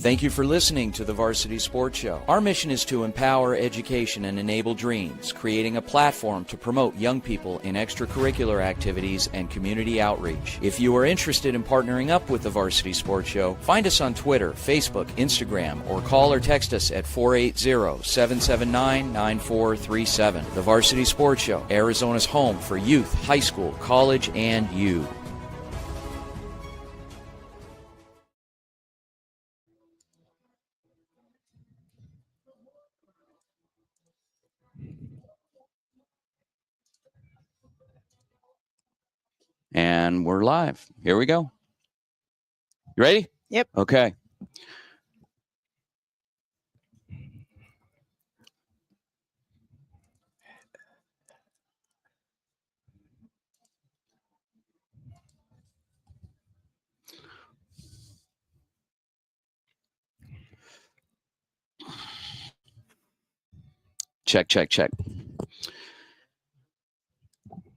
Thank you for listening to the Varsity Sports Show. Our mission is to empower education and enable dreams, creating a platform to promote young people in extracurricular activities and community outreach. If you are interested in partnering up with the Varsity Sports Show, find us on Twitter, Facebook, Instagram, or call or text us at 480-779-9437. The Varsity Sports Show, Arizona's home for youth, high school, college, and you. And we're live. Here we go. You ready? Yep. Okay. Check, check, check.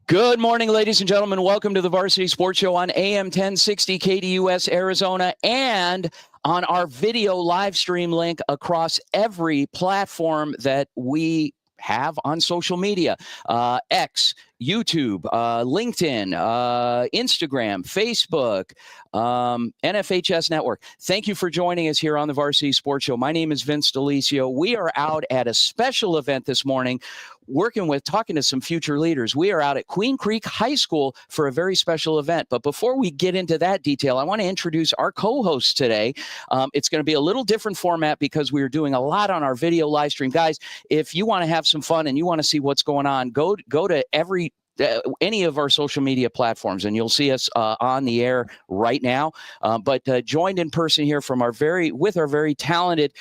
Good morning, ladies and gentlemen. Welcome to the Varsity Sports Show on AM 1060 KDUS Arizona and on our video live stream link across every platform that we have on social media. X, YouTube, LinkedIn, Instagram, Facebook, NFHS Network. Thank you for joining us here on the Varsity Sports Show. My name is Vince Delicio. We are out at a special event this morning talking to some future leaders. We are out at Queen Creek High School for a very special event. But before we get into that detail, I want to introduce our co-hosts today. It's going to be a little different format because we're doing a lot on our video live stream. Guys, if you want to have some fun and you want to see what's going on, go to any of our social media platforms, and you'll see us on the air right now. But joined in person here from our very talented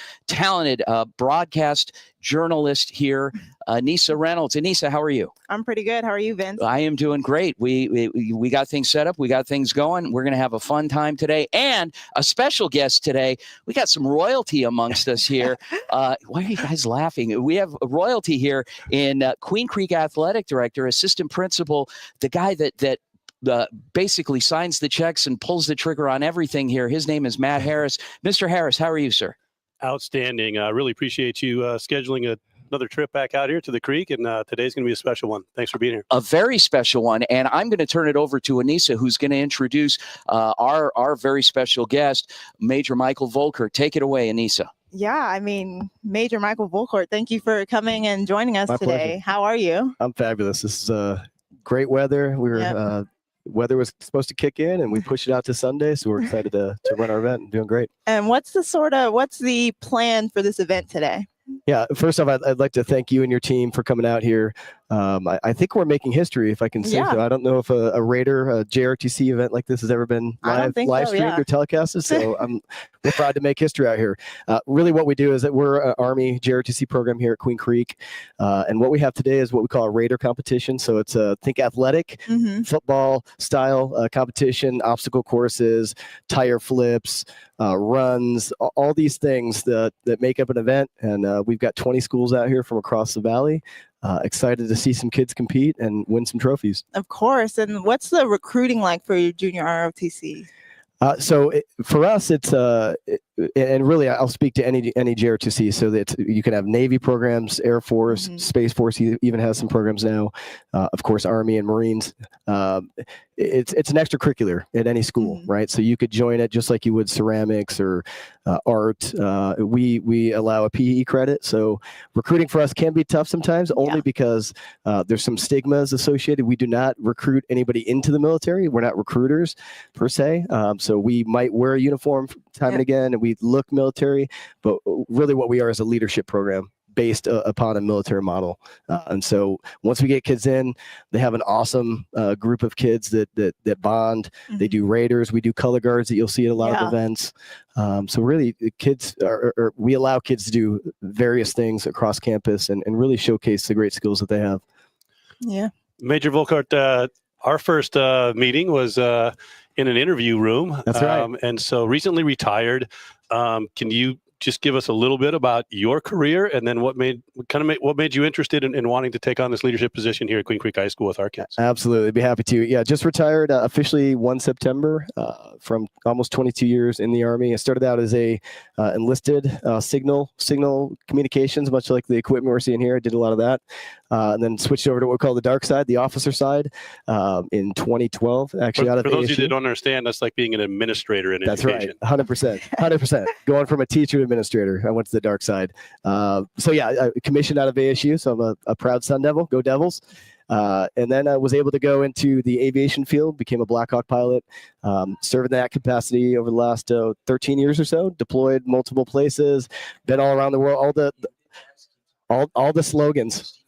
broadcast journalist here, Anissa Reynolds. Anissa, how are you? I'm pretty good. How are you, Vince? I am doing great. We got things set up. We got things going. We're going to have a fun time today. And a special guest today. We got some royalty amongst us here. Why are you guys laughing? We have royalty here in Queen Creek Athletic Director, Assistant Principal, the guy that basically signs the checks and pulls the trigger on everything here. His name is Matt Harris. Mr. Harris, how are you, sir? Outstanding. I really appreciate you scheduling another trip back out here to the creek, and today's going to be a special one. Thanks for being here. A very special one, and I'm going to turn it over to Anissa, who's going to introduce our very special guest, Major Michael Volker. Take it away, Anissa. Yeah, I mean, Major Michael Volker, thank you for coming and joining us today. Pleasure. How are you? I'm fabulous. This is great weather. Weather was supposed to kick in, and we pushed it out to Sunday, so we're excited to run our event and doing great. And what's the plan for this event today? Yeah, first off, I'd like to thank you and your team for coming out here. I think we're making history, if I can say so. I don't know if a Raider, a JROTC event like this has ever been live streamed or telecasted, so we're proud to make history out here. Really what we do is that we're an Army JROTC program here at Queen Creek, and what we have today is what we call a Raider competition. So it's think athletic, football style competition, obstacle courses, tire flips, runs, all these things that make up an event. And we've got 20 schools out here from across the valley. Excited to see some kids compete and win some trophies. Of course. And what's the recruiting like for your junior ROTC? For us, it's and really I'll speak to any JROTC. So that you can have Navy programs, Air Force, Space Force even has some programs now. Of course, Army and Marines. It's an extracurricular at any school, right? So you could join it just like you would ceramics or art. We allow a PE credit. So recruiting for us can be tough sometimes, only because there's some stigmas associated. We do not recruit anybody into the military. We're not recruiters per se. So we might wear a uniform time and again, and we look military, but really what we are is a leadership program based upon a military model. And so once we get kids in, they have an awesome group of kids that bond. They do Raiders. We do color guards that you'll see at a lot of events. So really kids we allow kids to do various things across campus and really showcase the great skills that they have. Yeah. Major Volkart, our first meeting was in an interview room. That's right. And so recently retired. Can you just give us a little bit about your career and then what made you interested in wanting to take on this leadership position here at Queen Creek High School with our kids? Absolutely. Be happy to. Yeah, just retired officially 1 September from almost 22 years in the Army. I started out as a enlisted signal communications, much like the equipment we're seeing here. I did a lot of that. And then switched over to what we call the dark side, the officer side, in 2012. Actually, For those of you that don't understand, that's like being an administrator in education. That's right, 100%. Going from a teacher to administrator, I went to the dark side. So yeah, I commissioned out of ASU, so I'm a proud Sun Devil. Go Devils! And then I was able to go into the aviation field, became a Black Hawk pilot, served in that capacity over the last 13 years or so, deployed multiple places, been all around the world, all the slogans.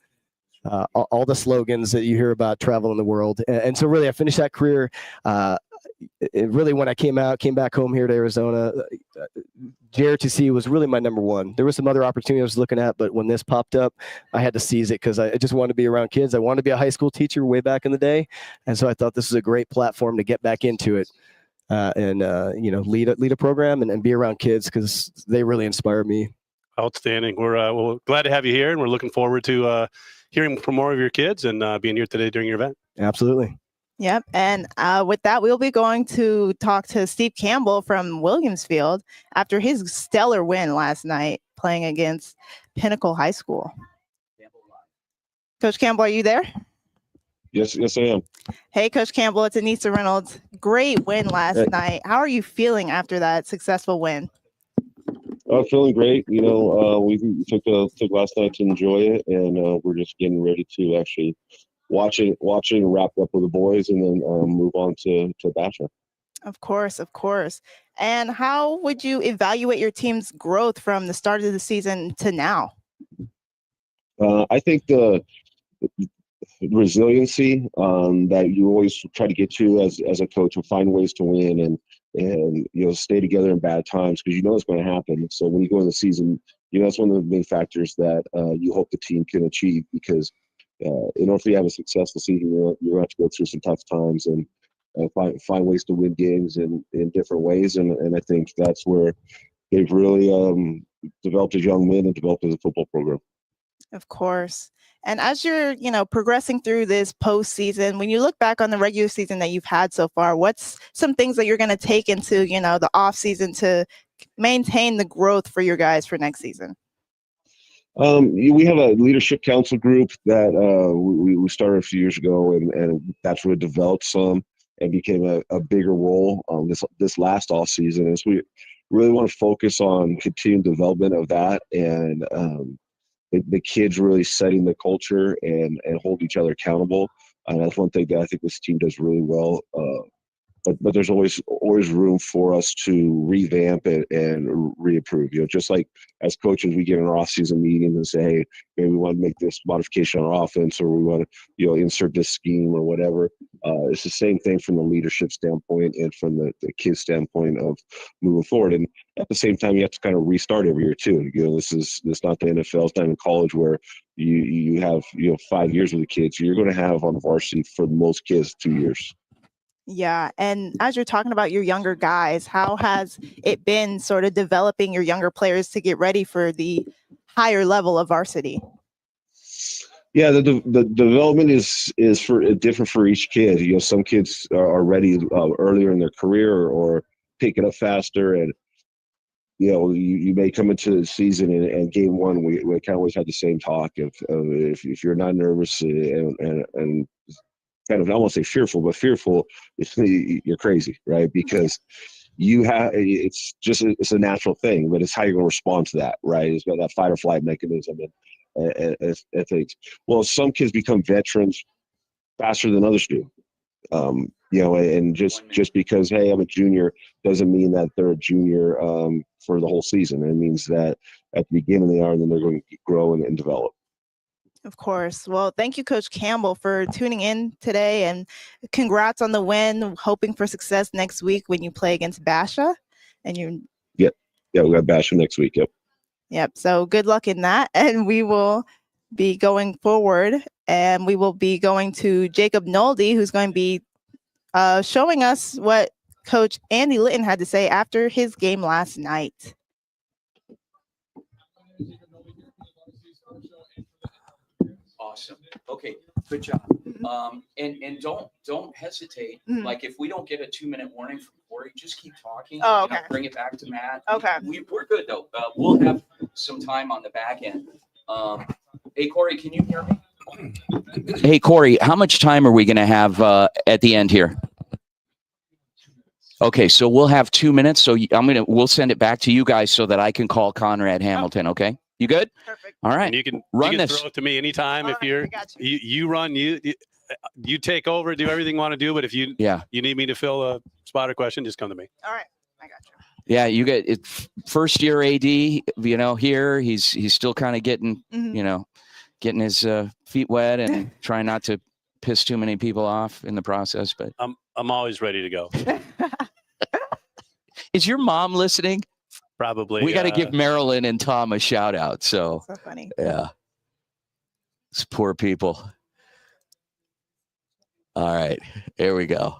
All the slogans that you hear about traveling the world. And so really I finished that career. Really when I came back home here to Arizona, JROTC was really my number one. There was some other opportunities I was looking at, but when this popped up, I had to seize it because I just wanted to be around kids. I wanted to be a high school teacher way back in the day. And so I thought this was a great platform to get back into it and lead a program and be around kids because they really inspire me. Outstanding. We're glad to have you here, and we're looking forward to hearing from more of your kids and being here today during your event. Absolutely. Yep. And with that, we'll be going to talk to Steve Campbell from Williamsfield after his stellar win last night playing against Pinnacle High School. Coach Campbell, are you there? Yes, I am. Hey, Coach Campbell, it's Anissa Reynolds. Great win last night. How are you feeling after that successful win? Feeling great. We took last night to enjoy it, and we're just getting ready to actually watch it and wrap up with the boys, and then move on to Basha. Of course. And how would you evaluate your team's growth from the start of the season to now? I think the resiliency that you always try to get to as a coach and find ways to win and stay together in bad times because it's going to happen. So when you go in the season, that's one of the main factors that you hope the team can achieve because in order for you to have a successful season, you're going to have to go through some tough times and find ways to win games in different ways. And I think that's where they've really developed as young men and developed as a football program. Of course. And as you're, progressing through this postseason, when you look back on the regular season that you've had so far, what's some things that you're going to take into, the off season to maintain the growth for your guys for next season? We have a leadership council group that we started a few years ago, and that's really developed some and became a bigger role this last off season. And so we really want to focus on continued development of that and the kids really setting the culture and hold each other accountable. And that's one thing that I think this team does really well. But there's always room for us to revamp it and reapprove. Just like as coaches, we get in our off-season meetings and say, hey, maybe we want to make this modification on our offense, or we want to, insert this scheme or whatever. It's the same thing from the leadership standpoint and from the kids' standpoint of moving forward. And at the same time, you have to kind of restart every year too. This not the NFL. It's not in college where you have 5 years with the kids. You're going to have on varsity for most kids 2 years. Yeah. And as you're talking about your younger guys, how has it been sort of developing your younger players to get ready for the higher level of varsity? Yeah, the development is different for each kid. Some kids are ready earlier in their career or pick it up faster. And, you may come into the season and game one, we kind of always had the same talk of if you're not nervous and kind of, I won't say fearful, but fearful, you're crazy, right? Because it's a natural thing, but it's how you're going to respond to that, right? It's got that fight or flight mechanism and things. Well, some kids become veterans faster than others do. And just because, hey, I'm a junior doesn't mean that they're a junior for the whole season. It means that at the beginning they are, and then they're going to grow and develop. Of course. Well, thank you, Coach Campbell, for tuning in today, and congrats on the win. Hoping for success next week when you play against Basha. And we got Basha next week. Yep. So good luck in that, and we will be going forward, and we will be going to Jacob Nolde, who's going to be showing us what Coach Andy Litton had to say after his game last night. Awesome. Okay, good job. And don't hesitate. Like if we don't get a 2-minute warning from Corey, just keep talking. Oh, You know, okay. bring it back to Matt. Okay. We're good though. We'll have some time on the back end. Hey Corey, can you hear me? Hey Corey, how much time are we going to have at the end here? Okay, so we'll have 2 minutes. So we'll send it back to you guys so that I can call Conrad Hamilton. Okay, you good? Perfect. All right. And you can run this. throw it to me anytime. If you're you run, you take over, do everything you want to do. But if you need me to fill a spot or question, just come to me. All right, I got you. Yeah, you get it. First year AD, you know, here he's still kind of getting, you know, getting his feet wet and trying not to piss too many people off in the process. But I'm always ready to go. Is your mom listening? Probably. We got to give Marilyn and Tom a shout out. So funny. Yeah, it's poor people. All right, here we go.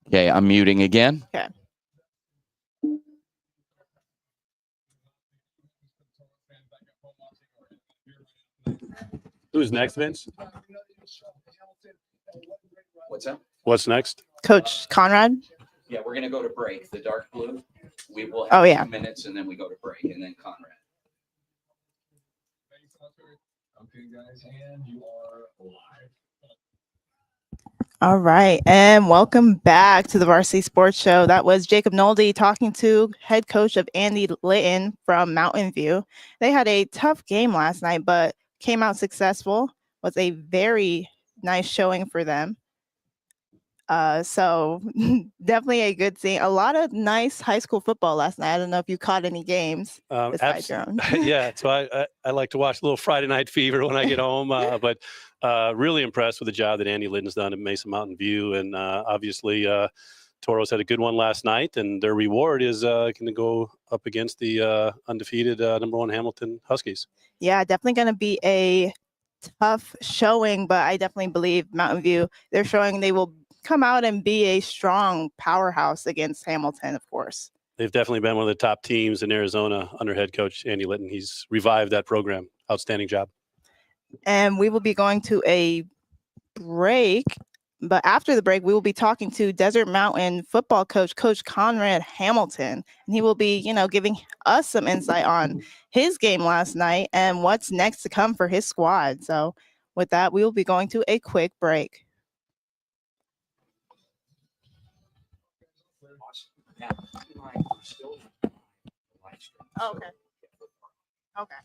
Okay, I'm muting again. Okay. Who's next, Vince? What's that? What's next? Coach Conrad. Yeah, we're going to go to break. The dark blue. We will have 2 minutes and then we go to break and then Conrad. Okay, guys, and you are live. All right, and welcome back to the Varsity Sports Show. That was Jacob Nolde talking to head coach of Andy Litton from Mountain View. They had a tough game last night, but came out successful. Was a very nice showing for them. So definitely a good scene. A lot of nice high school football last night. I don't know if you caught any games besides your own. Yeah, so I like to watch a little Friday Night Fever when I get home. But really impressed with the job that Andy Litton's done at Mesa Mountain View. And obviously, Toros had a good one last night. And their reward is going to go up against the undefeated #1 Hamilton Huskies. Yeah, definitely going to be a tough showing. But I definitely believe Mountain View, they're showing they will come out and be a strong powerhouse against Hamilton, of course. They've definitely been one of the top teams in Arizona under head coach Andy Litton. He's revived that program. Outstanding job. And we will be going to a break, but after the break, we will be talking to Desert Mountain football coach, Coach Conrad Hamilton, and he will be, you know, giving us some insight on his game last night and what's next to come for his squad. So with that, we will be going to a quick break. Oh, okay. Okay.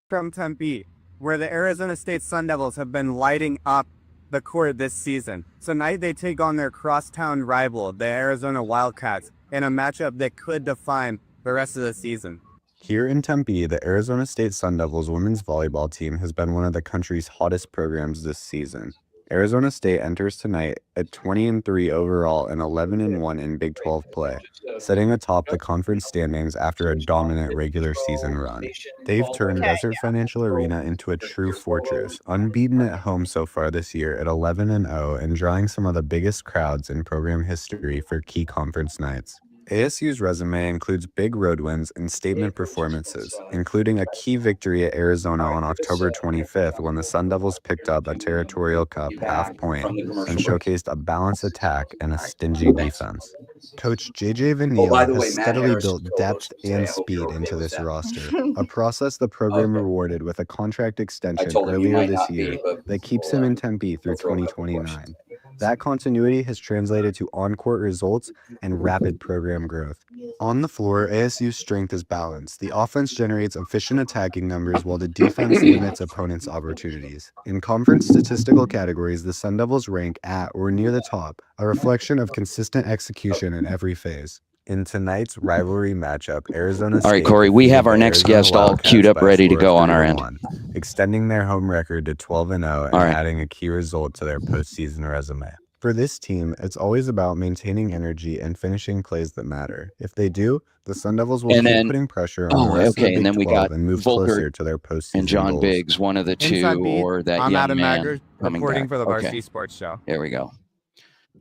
From Tempe, where the Arizona State Sun Devils have been lighting up the court this season. Tonight they take on their crosstown rival, the Arizona Wildcats, in a matchup that could define the rest of the season. Here in Tempe, the Arizona State Sun Devils women's volleyball team has been one of the country's hottest programs this season. Arizona State enters tonight at 20-3 overall and 11-1 in Big 12 play, sitting atop the conference standings after a dominant regular season run. They've turned Desert Financial Arena into a true fortress, unbeaten at home so far this year at 11-0 and drawing some of the biggest crowds in program history for key conference nights. ASU's resume includes big road wins and statement performances, including a key victory at Arizona on October 25th when the Sun Devils picked up a Territorial Cup half point and showcased a balanced attack and a stingy defense. Coach JJ Vanille has steadily built depth and speed into this roster, a process the program rewarded with a contract extension earlier this year that keeps him in Tempe through 2029. That continuity has translated to on-court results and rapid program growth. On the floor, ASU's strength is balance. The offense generates efficient attacking numbers while the defense limits opponents' opportunities. In conference statistical categories, the Sun Devils rank at or near the top, a reflection of consistent execution in every phase. In tonight's rivalry matchup, Arizona State. All right, Corey, we have defeated our the next Arizona guest all Wildcats queued up, by a ready to score of go on our end. 3-1, extending their home record to 12-0 and All right. adding a key result to their postseason resume. For this team, it's always about maintaining energy and finishing plays that matter. If they do, the Sun Devils will And keep then- putting pressure on the rest of the okay, and Big then we 12 got and move Volker closer to their postseason And John goals. Biggs, one of the two, Inside beat, or that I'm young Adam man Maggard, coming reporting back. for the Okay, Varsity Sports Show. there we go. All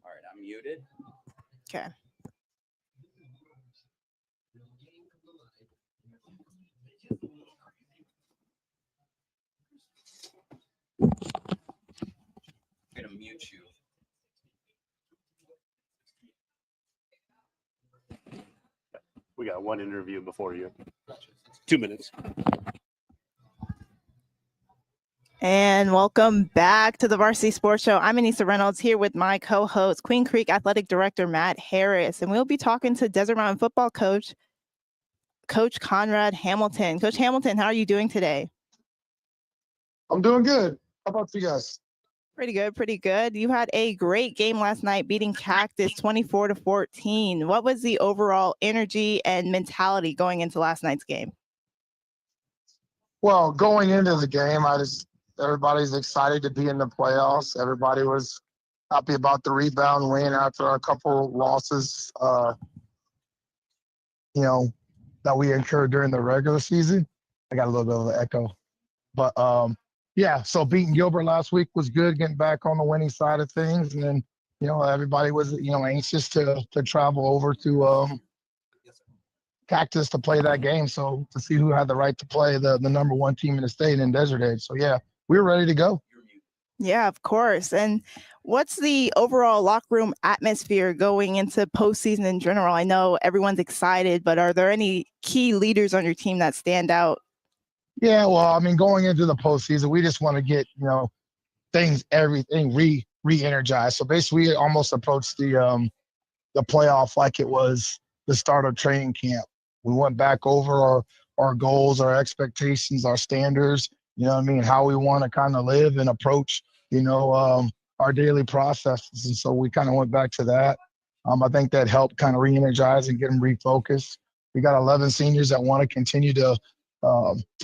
right, I'm muted. Okay. I'm gonna mute you. We got one interview before you. 2 minutes. And welcome back to the Varsity Sports Show. I'm Anissa Reynolds here with my co-host, Queen Creek Athletic Director Matt Harris, and we'll be talking to Desert Mountain football coach, Coach Conrad Hamilton. Coach Hamilton, how are you doing today? I'm doing good. How about you guys? Pretty good, pretty good. You had a great game last night, beating Cactus 24-14. What was the overall energy and mentality going into last night's game? Well, going into the game, everybody's excited to be in the playoffs. Everybody was happy about the rebound win after a couple losses, that we incurred during the regular season. I got a little bit of an echo, but yeah. So beating Gilbert last week was good, getting back on the winning side of things, and then everybody was anxious to travel over to Cactus to play that game. So to see who had the right to play the number one team in the state in Desert Edge. So yeah, we were ready to go. Yeah, of course. And what's the overall locker room atmosphere going into postseason in general? I know everyone's excited, but are there any key leaders on your team that stand out? Yeah, well, I mean, going into the postseason, we just want to get everything re-energized. So basically, we almost approached the playoff like it was the start of training camp. We went back over our goals, our expectations, our standards. How we want to kind of live and approach our daily processes. And so we kind of went back to that. I think that helped kind of re-energize and get them refocused. We got 11 seniors that want to continue to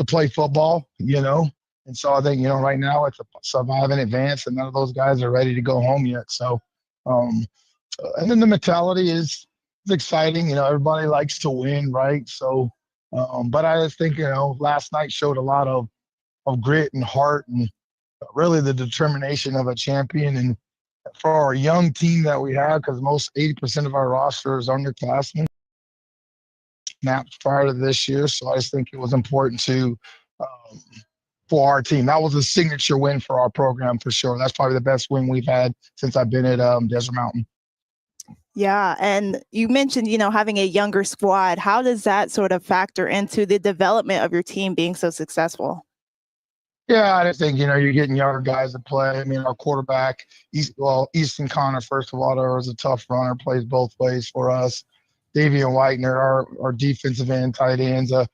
play football, and so I think, right now it's a survive and advance, and none of those guys are ready to go home yet. So, and then the mentality is exciting. Everybody likes to win, right? So, but I just think, last night showed a lot of grit and heart and really the determination of a champion. And for our young team that we have, because most 80% of our roster is underclassmen, snaps prior to this year. So I just think it was important for our team. That was a signature win for our program for sure. That's probably the best win we've had since I've been at Desert Mountain. Yeah, and you mentioned, having a younger squad. How does that sort of factor into the development of your team being so successful? Yeah, I just think, you're getting younger guys to play. I mean, our quarterback, Easton Connor, first of all, there was a tough runner, plays both ways for us. Davian Whitener, our defensive end, tight ends, a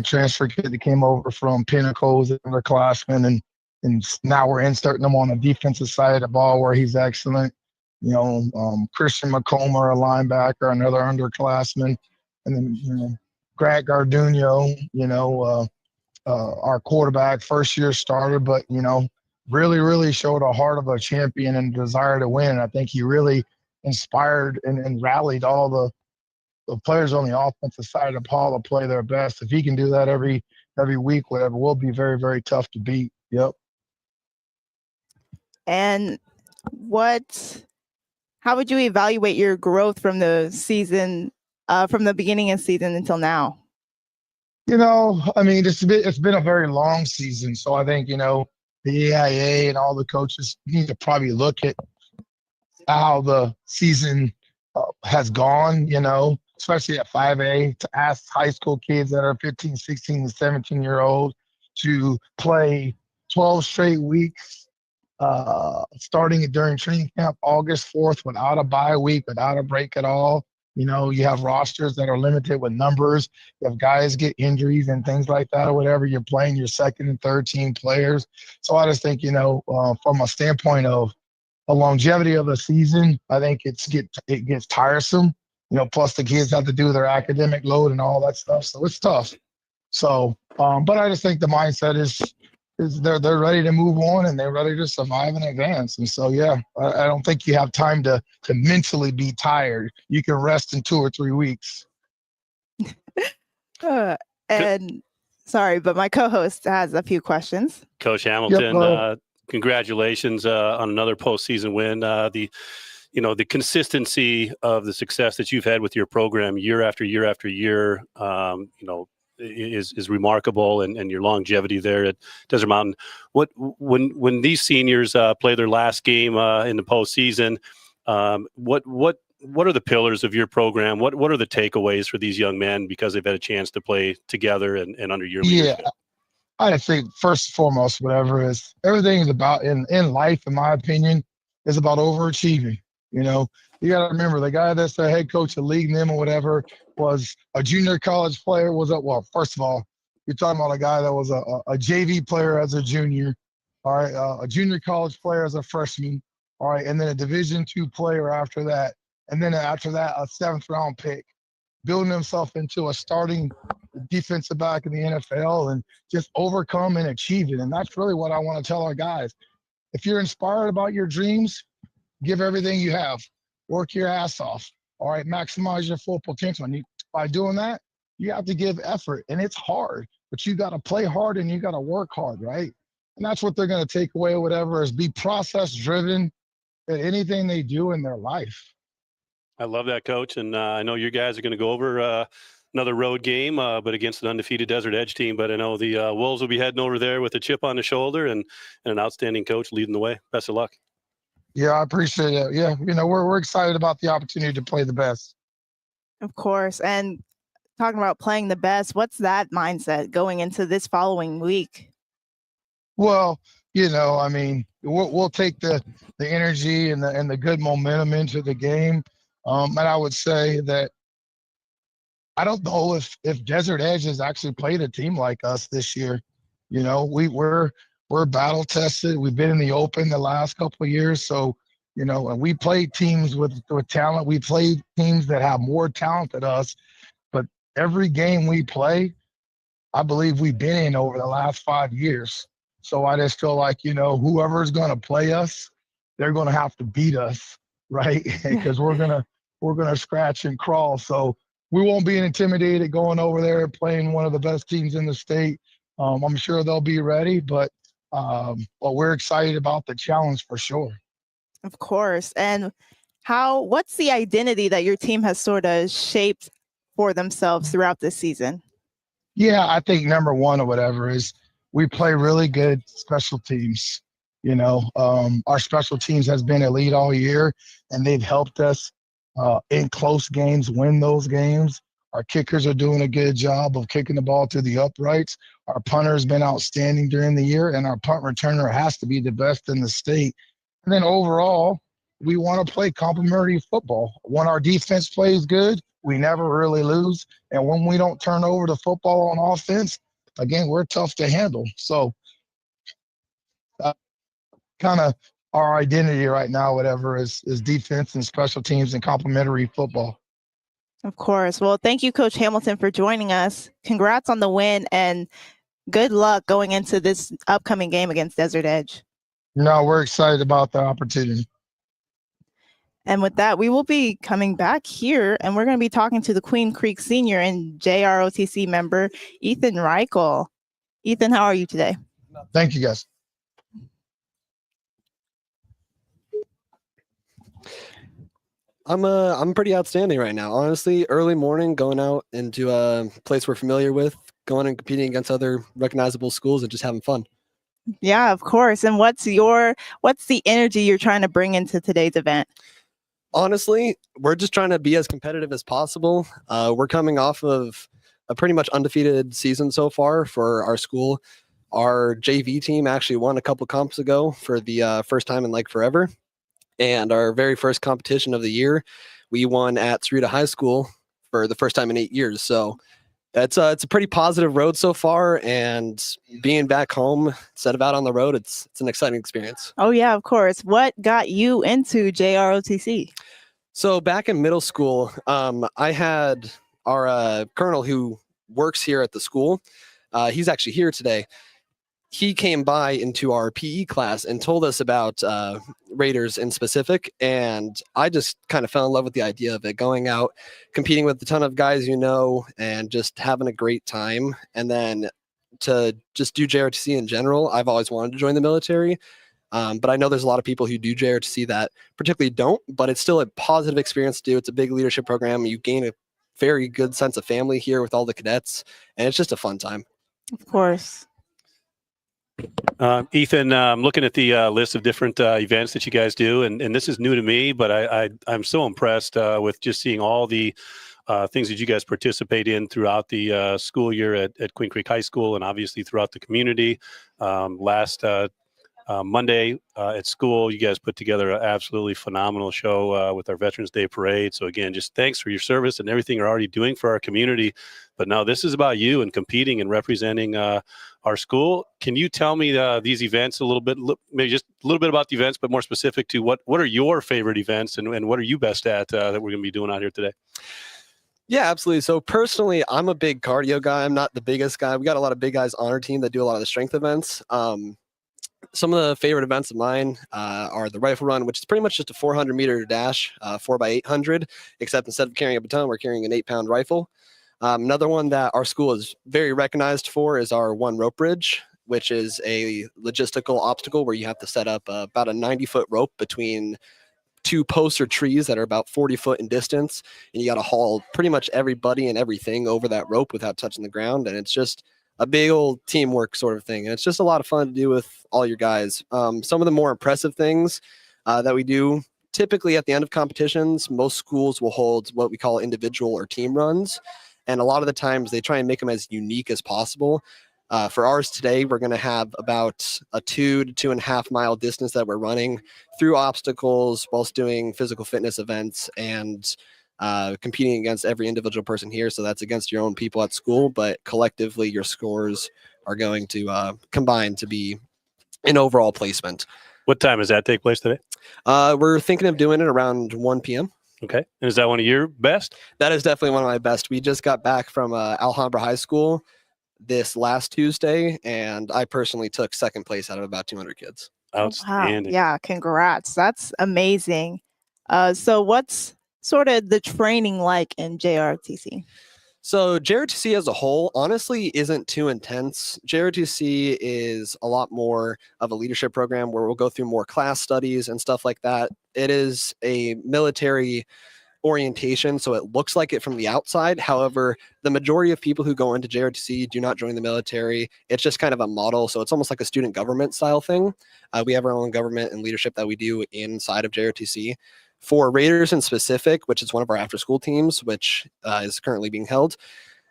transfer kid that came over from Pinnacle, was an underclassman, and now we're inserting him on the defensive side of the ball where he's excellent. Christian McComber, a linebacker, another underclassman, and then Grant Garduno, our quarterback, first-year starter, but really, really showed a heart of a champion and desire to win. I think he really inspired and rallied all the players on the offensive side of the ball to play their best. If he can do that every week, whatever, we'll be very, very tough to beat. Yep. And how would you evaluate your growth from the season, from the beginning of season until now? I mean, it's been a very long season. So I think, the AIA and all the coaches need to probably look at how the season has gone, especially at 5A, to ask high school kids that are 15, 16, and 17-year-olds to play 12 straight weeks starting it during training camp August 4th without a bye week, without a break at all. You know, you have rosters that are limited with numbers. You have guys get injuries and things like that or whatever. You're playing your second and third team players. So I just think, from a standpoint of the longevity of a season, I think it gets tiresome. Plus the kids have to do their academic load and all that stuff. So it's tough. So, but I just think the mindset is they're ready to move on and they're ready to survive and advance. And so, yeah, I don't think you have time to mentally be tired. You can rest in 2 or 3 weeks. And sorry, but my co-host has a few questions. Coach Hamilton, Yep, congratulations on another postseason win. The consistency of the success that you've had with your program year after year after year, is remarkable, and your longevity there at Desert Mountain. When these seniors play their last game in the postseason, what are the pillars of your program? What are the takeaways for these young men because they've had a chance to play together and under your leadership? Yeah, I think first and foremost, whatever is everything is about in life, in my opinion, is about overachieving. You got to remember the guy that's the head coach of leading them or whatever was a junior college player. Well, first of all, you're talking about a guy that was a JV player as a junior, all right, a junior college player as a freshman, all right, and then a Division II player after that, and then after that a 7th round pick, building himself into a starting defensive back in the NFL and just overcome and achieve it. And that's really what I want to tell our guys. If you're inspired about your dreams, give everything you have, work your ass off, all right, maximize your full potential. And by doing that, you have to give effort, and it's hard, but you got to play hard and you got to work hard, right? And that's what they're going to take away, whatever, is be process driven at anything they do in their life. I love that, Coach, and I know you guys are going to go over another road game, but against an undefeated Desert Edge team. But I know the Wolves will be heading over there with a chip on the shoulder and an outstanding coach leading the way. Best of luck. Yeah, I appreciate it. Yeah, we're excited about the opportunity to play the best. Of course. And talking about playing the best, what's that mindset going into this following week? Well, we'll take the energy and the good momentum into the game. And I would say that I don't know if Desert Edge has actually played a team like us this year. We're battle tested. We've been in the open the last couple of years. So, and we played teams with talent. We played teams that have more talent than us. But every game we play, I believe we've been in over the last 5 years. So I just feel like, whoever's going to play us, they're going to have to beat us, right? Because we're going to scratch and crawl. So we won't be intimidated going over there and playing one of the best teams in the state. I'm sure they'll be ready, but we're excited about the challenge for sure. Of course. And what's the identity that your team has sort of shaped for themselves throughout this season? Yeah, I think number one or whatever is we play really good special teams. Our special teams has been elite all year, and they've helped us in close games win those games. Our kickers are doing a good job of kicking the ball to the uprights. Our punter has been outstanding during the year, and our punt returner has to be the best in the state. And then overall, we want to play complementary football. When our defense plays good, we never really lose. And when we don't turn over the football on offense, again, we're tough to handle. So kind of our identity right now, whatever, is defense and special teams and complementary football. Of course. Well, thank you, Coach Hamilton, for joining us. Congrats on the win and good luck going into this upcoming game against Desert Edge. No, we're excited about the opportunity. And with that, we will be coming back here and we're going to be talking to the Queen Creek Senior and JROTC member, Ethan Reichel. Ethan, how are you today? Thank you, guys. I'm pretty outstanding right now. Honestly, early morning, going out into a place we're familiar with, going and competing against other recognizable schools and just having fun. Yeah, of course. And what's the energy you're trying to bring into today's event? Honestly, we're just trying to be as competitive as possible. We're coming off of a pretty much undefeated season so far for our school. Our JV team actually won a couple comps ago for the first time in like forever. And our very first competition of the year, we won at Cerrito High School for the first time in 8 years. So it's a pretty positive road so far. And being back home instead of out on the road, it's an exciting experience. Oh yeah, of course. What got you into JROTC? So back in middle school, I had our colonel who works here at the school. He's actually here today. He came by into our PE class and told us about Raiders in specific. And I just kind of fell in love with the idea of it, going out, competing with a ton of guys, and just having a great time. And then to just do JRTC in general, I've always wanted to join the military. But I know there's a lot of people who do JRTC that particularly don't, but it's still a positive experience to do. It's a big leadership program. You gain a very good sense of family here with all the cadets, and it's just a fun time. Of course. Ethan, I'm looking at the list of different events that you guys do, and this is new to me, but I'm so impressed with just seeing all the things that you guys participate in throughout the school year at Queen Creek High School, and obviously throughout the community. Last Monday at school, you guys put together an absolutely phenomenal show with our Veterans Day Parade. So again, just thanks for your service and everything you're already doing for our community. But now this is about you and competing and representing our school. Can you tell me these events a little bit, maybe just a little bit about the events, but more specific to what are your favorite events and what are you best at that we're going to be doing out here today? Yeah, absolutely. So personally, I'm a big cardio guy. I'm not the biggest guy. We got a lot of big guys on our team that do a lot of the strength events. Some of the favorite events of mine are the rifle run, which is pretty much just a 400-meter dash, 4x800, except instead of carrying a baton, we're carrying an 8-pound rifle. Another one that our school is very recognized for is our one rope bridge, which is a logistical obstacle where you have to set up about a 90-foot rope between two posts or trees that are about 40 foot in distance, and you got to haul pretty much everybody and everything over that rope without touching the ground, and it's just a big old teamwork sort of thing. And it's just a lot of fun to do with all your guys. Some of the more impressive things that we do, typically at the end of competitions, most schools will hold what we call individual or team runs. And a lot of the times they try and make them as unique as possible. For ours today, we're going to have about a 2 to 2.5 mile distance that we're running through obstacles whilst doing physical fitness events and competing against every individual person here. So that's against your own people at school, but collectively your scores are going to combine to be an overall placement. What time does that take place today? We're thinking of doing it around 1 p.m. Okay. And is that one of your best? That is definitely one of my best. We just got back from Alhambra High School this last Tuesday, and I personally took second place out of about 200 kids. Outstanding. Wow. Yeah, congrats. That's amazing. So what's sort of the training like in JRTC? So JRTC as a whole, honestly, isn't too intense. JRTC is a lot more of a leadership program where we'll go through more class studies and stuff like that. It is a military orientation, so it looks like it from the outside. However, the majority of people who go into JRTC do not join the military. It's just kind of a model, so it's almost like a student government style thing. We have our own government and leadership that we do inside of JRTC. For Raiders in specific, which is one of our after-school teams, which is currently being held,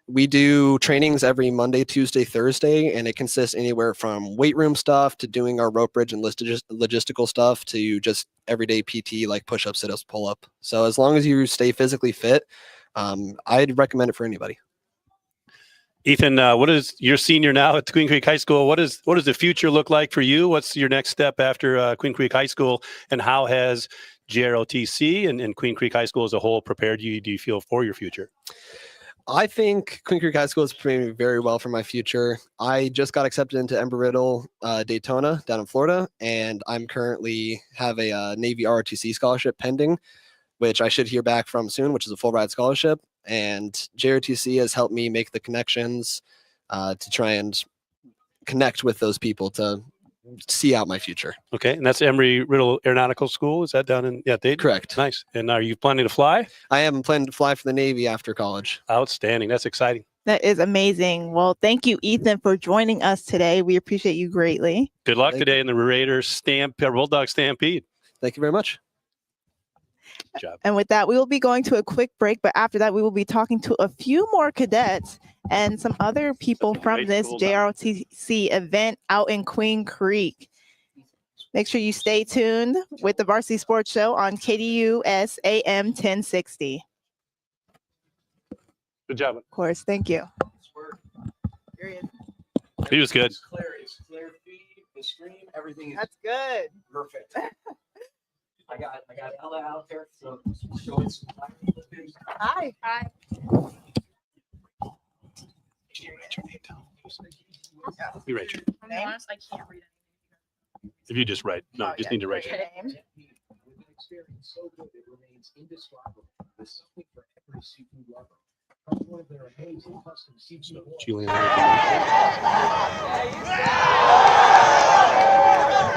we do trainings every Monday, Tuesday, Thursday, and it consists anywhere from weight room stuff to doing our rope bridge and logistical stuff to just everyday PT like push-up, sit-ups, pull-up. So as long as you stay physically fit, I'd recommend it for anybody. Ethan, what is your senior now at Queen Creek High School? What does the future look like for you? What's your next step after Queen Creek High School, and how has JROTC and Queen Creek High School as a whole prepared you, do you feel, for your future? I think Queen Creek High School is preparing me very well for my future. I just got accepted into Embry-Riddle Daytona down in Florida, and I'm currently have a Navy ROTC scholarship pending, which I should hear back from soon, which is a full ride scholarship. And JROTC has helped me make the connections to try and connect with those people to see out my future. Okay, and that's Embry-Riddle Aeronautical School. Is that down in Dayton? Correct. Nice. And are you planning to fly? I am planning to fly for the Navy after college. Outstanding. That's exciting. That is amazing. Well, thank you, Ethan, for joining us today. We appreciate you greatly. Good luck today in the Raiders Bulldog Stampede. Thank you very much. Good job. And with that, we will be going to a quick break, but after that, we will be talking to a few more cadets and some other people from this JROTC event out in Queen Creek. Make sure you stay tuned with the Varsity Sports Show on KDUS AM 1060. Good job. Of course, thank you. He was good. It's clear feed, the stream, everything is That's good. perfect. I got Ella out there, so showing some clarity. Hi. Hi. You write your, I'm honest, I can't read it. if you just write, no, just need to write your name. With an experience so good, it remains indescribable. There's something for every seafood lover. From one of their amazing custom seafood Julian.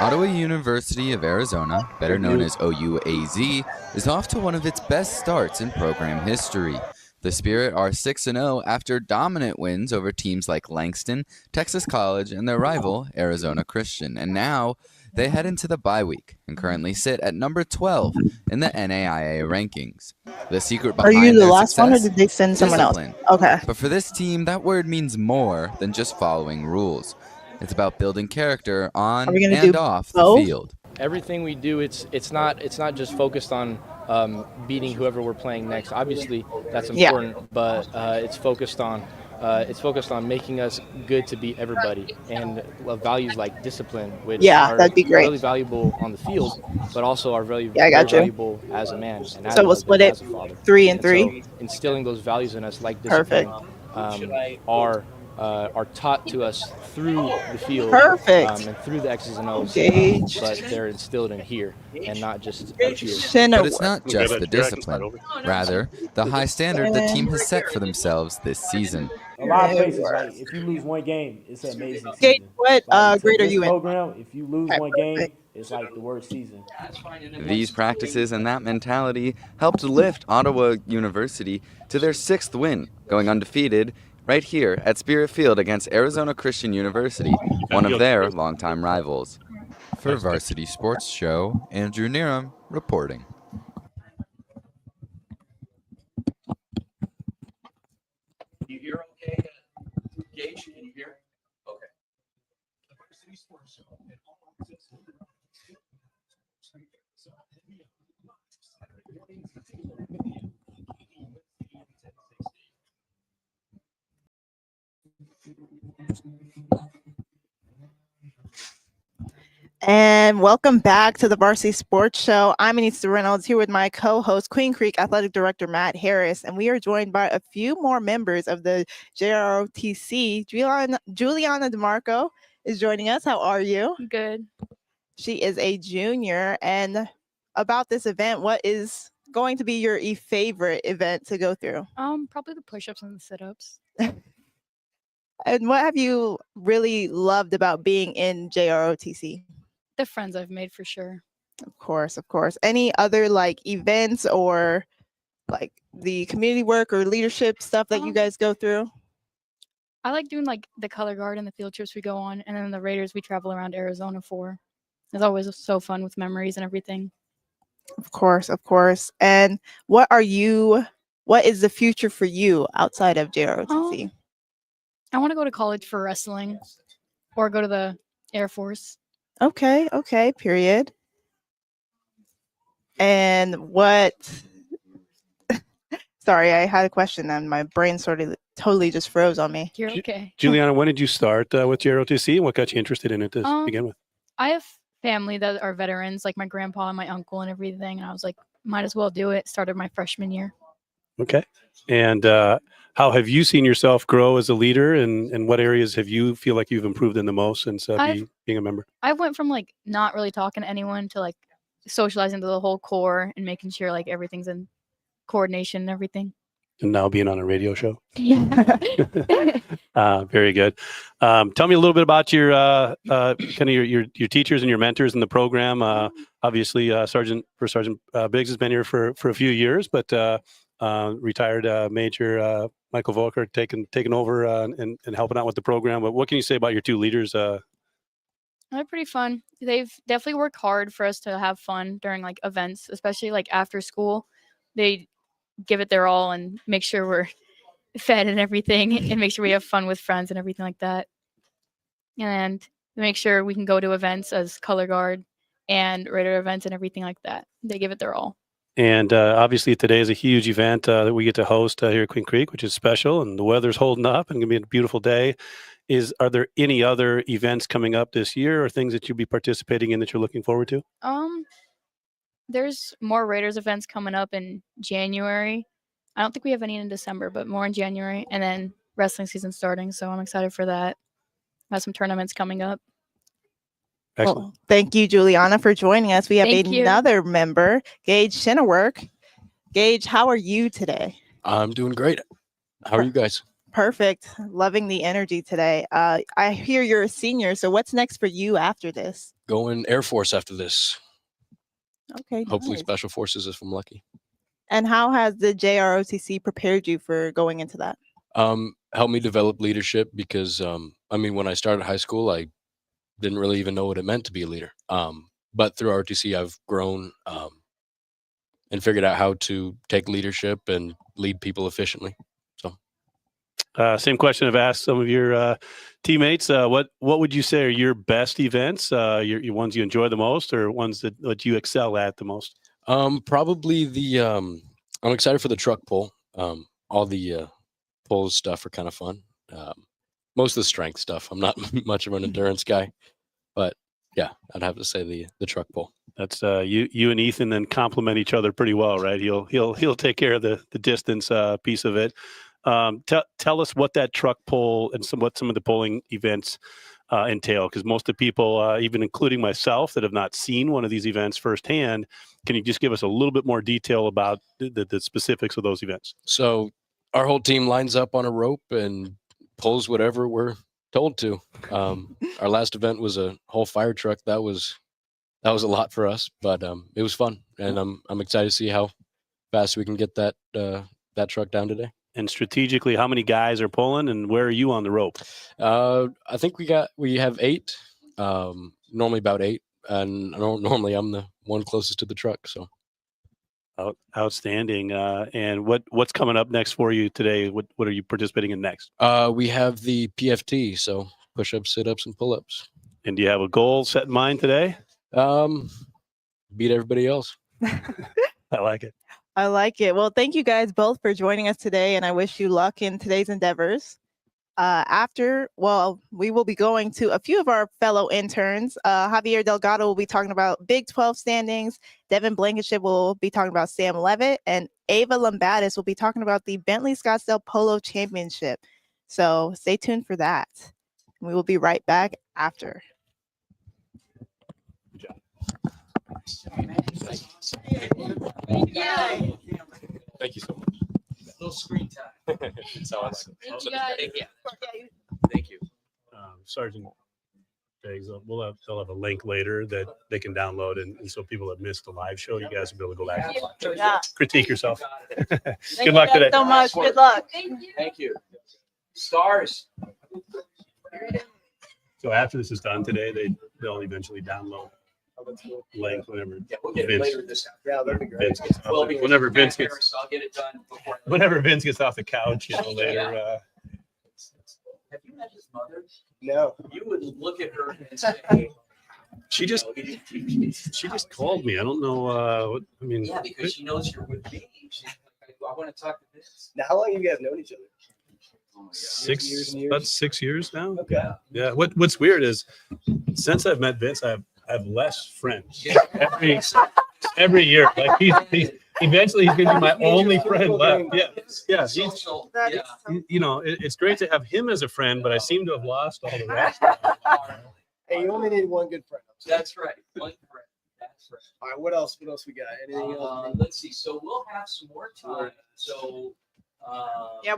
Ottawa University of Arizona, better known as OUAZ, is off to one of its best starts in program history. The Spirit are 6-0 after dominant wins over teams like Langston, Texas College, and their rival, Arizona Christian. And now they head into the bye week and currently sit at number 12 in the NAIA rankings. The secret behind Are you the their last one, or success? did they send someone else? Discipline. Okay. But for this team, that word means more than just following rules. It's about building character on Are we gonna and do off both? the field. Everything we do, it's not just focused on beating whoever we're playing next. Obviously, that's important, but it's focused on making us good to beat everybody, and values like discipline, which are that'd be great. really valuable on the field, but also are very, I got very you. valuable as a man. And as So a we'll husband, split it as a father. 3 and And 3. so instilling those values in us, like discipline, are taught to us through the field, Perfect. and through the X's and O's, but they're instilled in here and not just up here. But it's not just the discipline, rather the high standard the team has set for themselves this season. A lot of places, like if you lose one game, it's an amazing Gage, season. what Like, grade are this you in? program, if you lose one game, perfect. it's like the worst season. These practices and that mentality helped lift Ottawa University to their 6th win, going undefeated right here at Spirit Field against Arizona Christian University, one of their longtime rivals. For Varsity Sports Show, Andrew Neeram reporting. Can you hear okay? Gage, can you hear? Okay. The Varsity Sports Show. And welcome back to the Varsity Sports Show. I'm Anissa Reynolds here with my co-host, Queen Creek Athletic Director Matt Harris, and we are joined by a few more members of the JROTC. Juliana DeMarco is joining us. How are you? Good. She is a junior. And about this event, what is going to be your favorite event to go through? Probably the push-ups and the sit-ups. And what have you really loved about being in JROTC? The friends I've made, for sure. Of course, of course. Any other like events or like the community work or leadership stuff that you guys go through? I like doing like the color guard and the field trips we go on, and then the Raiders we travel around Arizona for. It's always so fun with memories and everything. Of course, of course. And what is the future for you outside of JROTC? I want to go to college for wrestling or go to the Air Force. Okay, period. And what sorry, I had a question and my brain totally just froze on me. You're okay. Juliana, when did you start with JROTC, and what got you interested in it to begin with? I have family that are veterans, like my grandpa and my uncle and everything, and I was like, might as well do it. Started my freshman year. Okay. And how have you seen yourself grow as a leader, and what areas have you feel like you've improved in the most since being a member? I went from like not really talking to anyone to like socializing to the whole core and making sure like everything's in coordination and everything. And now being on a radio show. Yeah. Very good. Tell me a little bit about your kind of your teachers and your mentors in the program. Obviously, Sergeant Biggs has been here for a few years, but retired Major Michael Volker taking over and helping out with the program. But what can you say about your two leaders? They're pretty fun. They've definitely worked hard for us to have fun during like events, especially like after school. They give it their all and make sure we're fed and everything and make sure we have fun with friends and everything like that. And make sure we can go to events as color guard and Raider events and everything like that. They give it their all. And obviously today is a huge event that we get to host here at Queen Creek, which is special, and the weather's holding up and going to be a beautiful day. Are there any other events coming up this year or things that you'll be participating in that you're looking forward to? There's more Raiders events coming up in January. I don't think we have any in December, but more in January, and then wrestling season starting. So I'm excited for that. I have some tournaments coming up. Excellent. Well, thank you, Juliana, for joining us. We have Thank you. another member, Gage Shinnerwork. Gage, how are you today? I'm doing great. How are you guys? Perfect. Loving the energy today. I hear you're a senior, so what's next for you after this? Going Air Force after this. Okay. Hopefully nice. Special Forces if I'm lucky. And how has the JROTC prepared you for going into that? Helped me develop leadership because I mean, when I started high school, I didn't really even know what it meant to be a leader. But through ROTC, I've grown and figured out how to take leadership and lead people efficiently. So, same question I've asked some of your teammates. What would you say are your best events? Your ones you enjoy the most, or ones that you excel at the most? probably the I'm excited for the truck pull. All the pulls stuff are kind of fun. Most of the strength stuff. I'm not much of an endurance guy, but yeah, I'd have to say the truck pull. That's you and Ethan then complement each other pretty well, right? He'll take care of the distance piece of it. Tell us what that truck pull and what some of the pulling events entail, because most of the people, even including myself, that have not seen one of these events firsthand, can you just give us a little bit more detail about the specifics of those events? So our whole team lines up on a rope and pulls whatever we're told to. Our last event was a whole fire truck. That was a lot for us, but it was fun, and I'm excited to see how fast we can get that truck down today. And strategically, how many guys are pulling, and where are you on the rope? I think we have 8, normally about 8, and normally I'm the one closest to the truck. So outstanding. And what's coming up next for you today? What are you participating in next? We have the PFT, so push-ups, sit-ups, and pull-ups. And do you have a goal set in mind today? Beat everybody else. I like it. I like it. Well, thank you guys both for joining us today, and I wish you luck in today's endeavors. We will be going to a few of our fellow interns. Javier Delgado will be talking about Big 12 standings. Devin Blankenship will be talking about Sam Levitt, and Ava Lombatis will be talking about the Bentley Scottsdale Polo Championship. So stay tuned for that. We will be right back after. Thank you so much. A little screen time. That's how I like it. Thank you. Sergeant Biggs, they'll have a link later that they can download, and so people that missed the live show, you guys will be able to go back and critique yourself. Good luck today. Thank you guys so much. Good luck. Thank you. Stars. So after this is done today, they'll eventually download link whenever We'll get it later this time. Yeah, that'd be great. Whenever Vince gets I'll get it done before. whenever Vince gets off the couch, later. Have you met his mother? No. You would look at her and say, She just called me. I don't know. I mean, yeah, because she knows you're with me. She's like, I want to talk to Vince. Now, how long have you guys known each other? about 6 years now. Okay. Yeah. What's weird is since I've met Vince, I have less friends every year. Like he's eventually he's gonna be my only friend left. Yeah. It's great to have him as a friend, but I seem to have lost all the rest. Hey, you only need one good friend. That's right. One friend. That's right. All right, what else? What else we got? Anything else? Let's see. So we'll have some more time. So.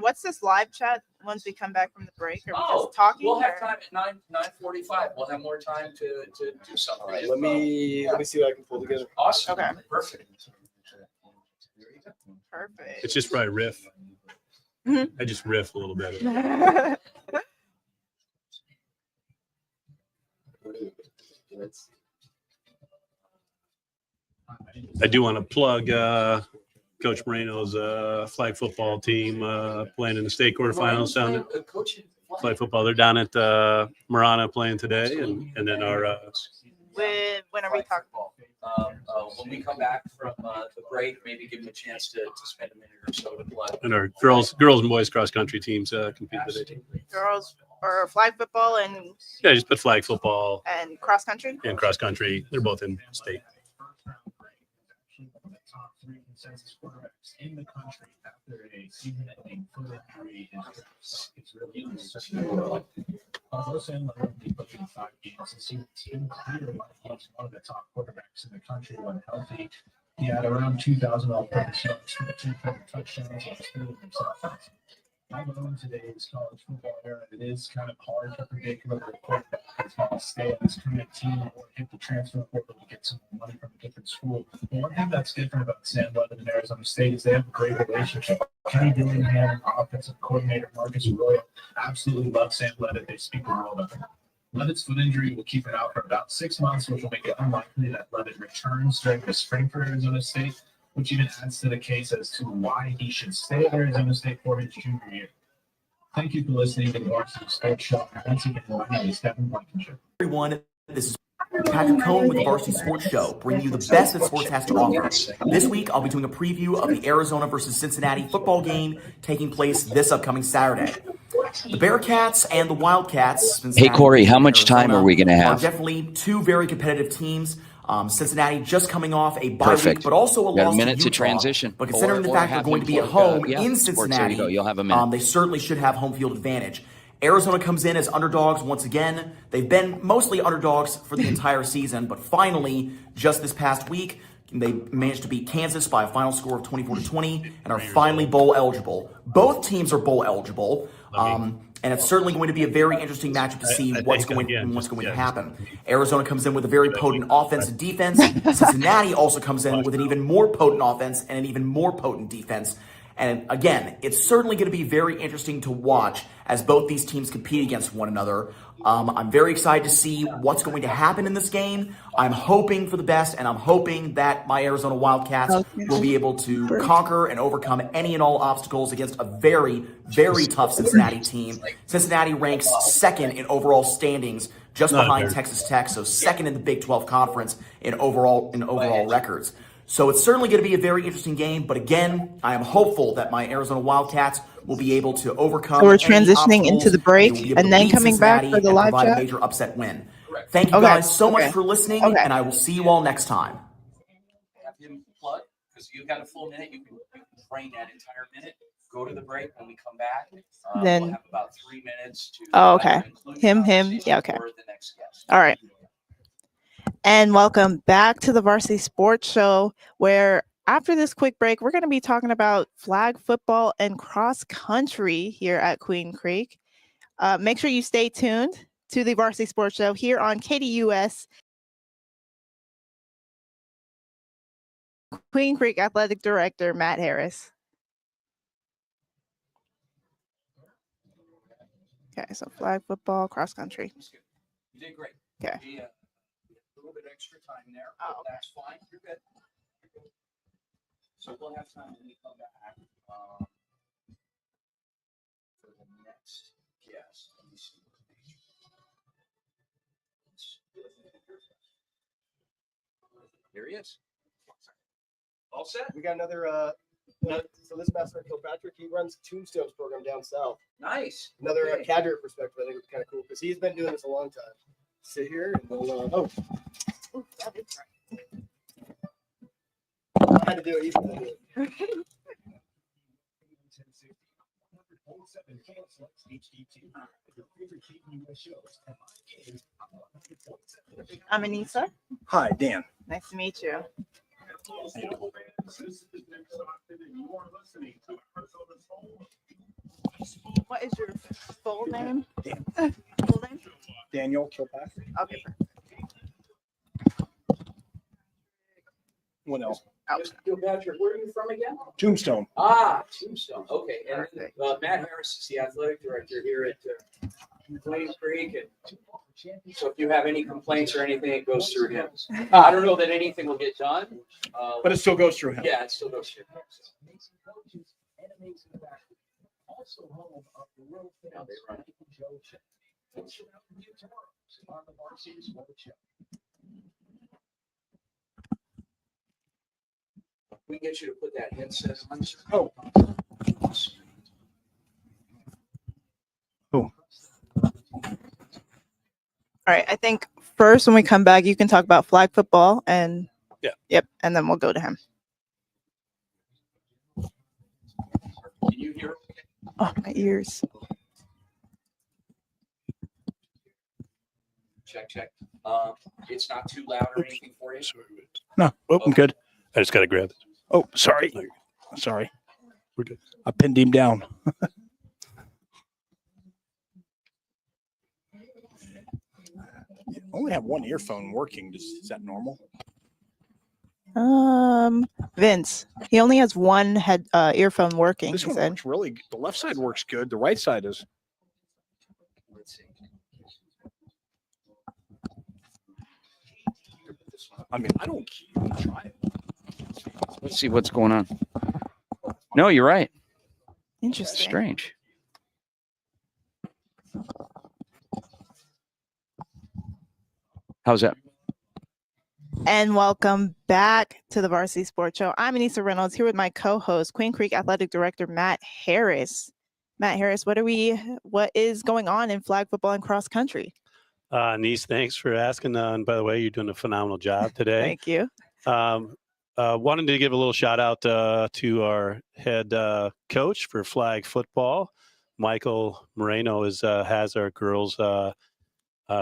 What's this live chat once we come back from the break? Are we just talking? We'll have time at 9:45. We'll have more time to do something. All right, let me see what I can pull together. Awesome. Okay. Perfect. Perfect. It's just where I riff. Mhm. I just riff a little bit. I do want to plug Coach Moreno's flag football team playing in the state quarterfinals down at flag football. They're down at Marana playing today, and then our When are we talking? When we come back from the break, maybe give them a chance to spend a minute or so to play. and our girls and boys cross country teams compete today. Girls or flag football and Yeah, just put flag football cross country. and cross country. They're both in state. Top 3 consensus quarterbacks in the country after a season-ending foot injury. It's really interesting. Carlos Sandler only played in 5 games this season. He's been clear that he's one of the top quarterbacks in the country when healthy. He had around 2,000 all-purpose yards, 15 touchdowns, and expanded himself. I know in today's college football era, it is kind of hard to predict whether a quarterback is going to stay on his current team or hit the transfer portal to get some money from a different school. But one thing that's different about Sam Levitt and Arizona State is they have a great relationship. Kenny Dillingham and offensive coordinator Marcus Arroyo absolutely love Sam Levitt. They speak the world of him. Levitt's foot injury will keep him out for about 6 months, which will make it unlikely that Levitt returns during the spring for Arizona State, which even adds to the case as to why he should stay at Arizona State for his junior year. Thank you for listening to the Varsity Sports Show. Once again, my name is Kevin Blankenship. Everyone, this is Patrick Cohn with the Varsity Sports Show, bringing you the best that sports has to offer. This week, I'll be doing a preview of the Arizona versus Cincinnati football game taking place this upcoming Saturday. The Bearcats and the Wildcats. Hey, Corey, how much time are we going to have? Are definitely two very competitive teams. Cincinnati just coming off a bye Perfect. week, but also a Got loss a minute to to Utah. transition. But considering the Or fact they're have going him to be at plug, home yeah, in sports, there Cincinnati, you go. You'll have a minute. they certainly should have home field advantage. Arizona comes in as underdogs once again. They've been mostly underdogs for the entire season, but finally, just this past week, they managed to beat Kansas by a final score of 24-20 and are finally bowl eligible. Both teams are bowl eligible. And it's certainly going to be a very interesting matchup to see what's going to happen. Arizona comes in with a very potent offense and defense. Cincinnati also comes in with an even more potent offense and an even more potent defense. And again, it's certainly going to be very interesting to watch as both these teams compete against one another. I'm very excited to see what's going to happen in this game. I'm hoping for the best, and I'm hoping that my Arizona Wildcats will be able to conquer and overcome any and all obstacles against a very, very tough Cincinnati team. Cincinnati ranks second in overall standings, just behind Texas Tech, so second in the Big 12 Conference in overall records. So it's certainly going to be a very interesting game, but again, I am hopeful that my Arizona Wildcats will be able to overcome. So we're transitioning into the break and then coming back for the live chat. A major upset win. Thank you guys so much for listening, and I will see you all next time. Have him plug because you got a full minute. You can train that entire minute. Go to the break when we come back. Then we'll have about 3 minutes to. Oh, okay. Him. Yeah, okay. All right. And welcome back to the Varsity Sports Show, where after this quick break, we're going to be talking about flag football and cross country here at Queen Creek. Make sure you stay tuned to the Varsity Sports Show here on KDUS. Queen Creek Athletic Director Matt Harris. Okay, so flag football, cross country. You did great. Okay. A little bit extra time there. Oh, okay. That's fine. You're good. So we'll have time when we come back for the next guest. Let me see. Here he is. All set. We got another. So this Master Kilpatrick, he runs Tombstone's program down south. Nice. Another cadre perspective, I think it's kind of cool because he's been doing this a long time. Sit here and we'll. That is right. I had to do it. He's gonna do it. I'm Anissa. Hi, Dan. Nice to meet you. What is your full name? Dan. Full name? Daniel Kilpatrick. Okay. What else? Patrick, where are you from again? Tombstone. Tombstone. Okay. And Matt Harris is the athletic director here at Queen Creek. And So if you have any complaints or anything, it goes through him. I don't know that anything will get done. But it still goes through him. Yeah, it still goes through him. Also home of the world famous Joe Show. Thanks for having me tomorrow on the Varsity Sports Show. We can get you to put that headset on. Oh. All right. I think first when we come back, you can talk about flag football and Yep, and then we'll go to him. Can you hear? Oh, my ears. Check. It's not too loud or anything for you. No, I'm good. I just got to grab it. Oh, sorry. Sorry. We're good. I pinned him down. I only have one earphone working. Is that normal? Vince, he only has one earphone working. This one works really. The left side works good. The right side is. Let's see. I mean, I don't try it. Let's see what's going on. No, you're right. Interesting. Strange. How's that? And welcome back to the Varsity Sports Show. I'm Anissa Reynolds here with my co-host, Queen Creek Athletic Director Matt Harris. Matt Harris, what is going on in flag football and cross country? Niece, thanks for asking. And by the way, you're doing a phenomenal job today. Thank you. Wanted to give a little shout out to our head coach for flag football. Michael Moreno has our girls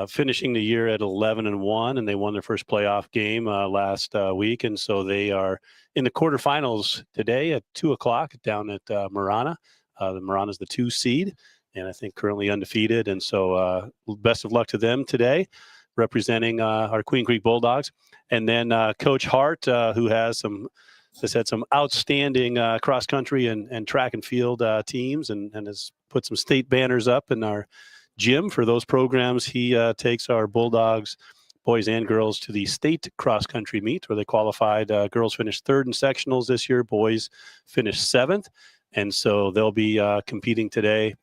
finishing the year at 11-1, and they won their first playoff game last week, and so they are in the quarterfinals today at 2:00 down at Marana. The Marana's the 2 seed, and I think currently undefeated. And so best of luck to them today, representing our Queen Creek Bulldogs. And then Coach Hart, who has had some outstanding cross country and track and field teams, and has put some state banners up in our gym for those programs. He takes our Bulldogs, boys and girls, to the state cross country meet where they qualified. Girls finished 3rd in sectionals this year. Boys finished 7th. And so they'll be competing today,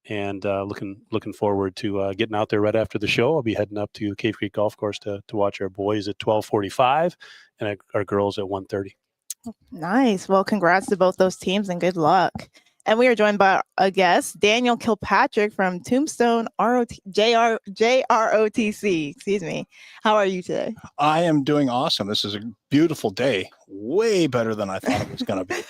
and looking forward to getting out there right after the show. I'll be heading up to Cave Creek Golf Course to watch our boys at 12:45 and our girls at 1:30. Nice. Well, congrats to both those teams and good luck. And we are joined by a guest, Daniel Kilpatrick from Tombstone JROTC. Excuse me. How are you today? I am doing awesome. This is a beautiful day. Way better than I thought it was going to be.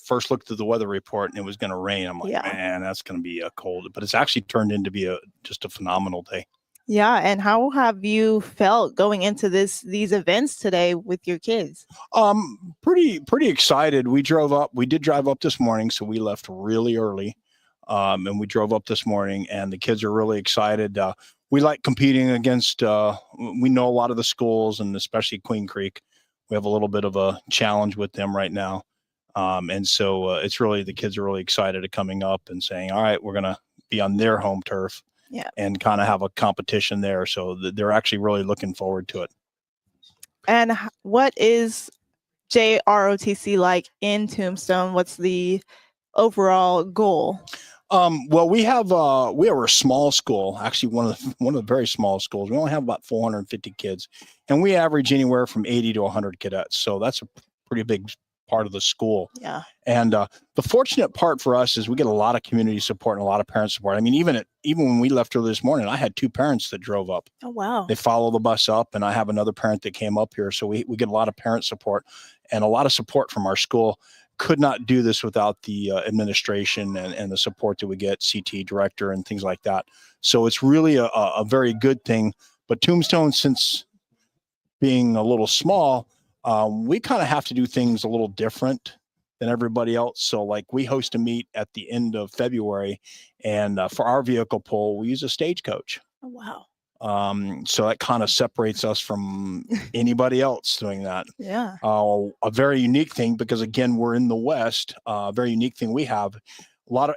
First looked at the weather report and it was going to rain. I'm like, man, that's going to be a cold. But it's actually turned into be just a phenomenal day. Yeah. And how have you felt going into these events today with your kids? Pretty excited. We did drive up this morning, so we left really early. And we drove up this morning, and the kids are really excited. We like competing against, we know a lot of the schools, and especially Queen Creek. We have a little bit of a challenge with them right now. And so it's really, the kids are really excited at coming up and saying, all right, we're going to be on their home turf. Yeah. And kind of have a competition there. So they're actually really looking forward to it. And what is JROTC like in Tombstone? What's the overall goal? Well, we are a small school, actually one of the very small schools. We only have about 450 kids, and we average anywhere from 80 to 100 cadets. So that's a pretty big part of the school. Yeah. And the fortunate part for us is we get a lot of community support and a lot of parent support. I mean, even when we left early this morning, I had 2 parents that drove up. Oh, wow. They follow the bus up, and I have another parent that came up here. So we get a lot of parent support and a lot of support from our school. Could not do this without the administration and the support that we get, CT director and things like that. So it's really a very good thing. But Tombstone, since being a little small, we kind of have to do things a little different than everybody else. So like we host a meet at the end of February, and for our vehicle pull, we use a stagecoach. Oh, wow. So that kind of separates us from anybody else doing that. Yeah. A very unique thing, because again, we're in the West, a very unique thing we have.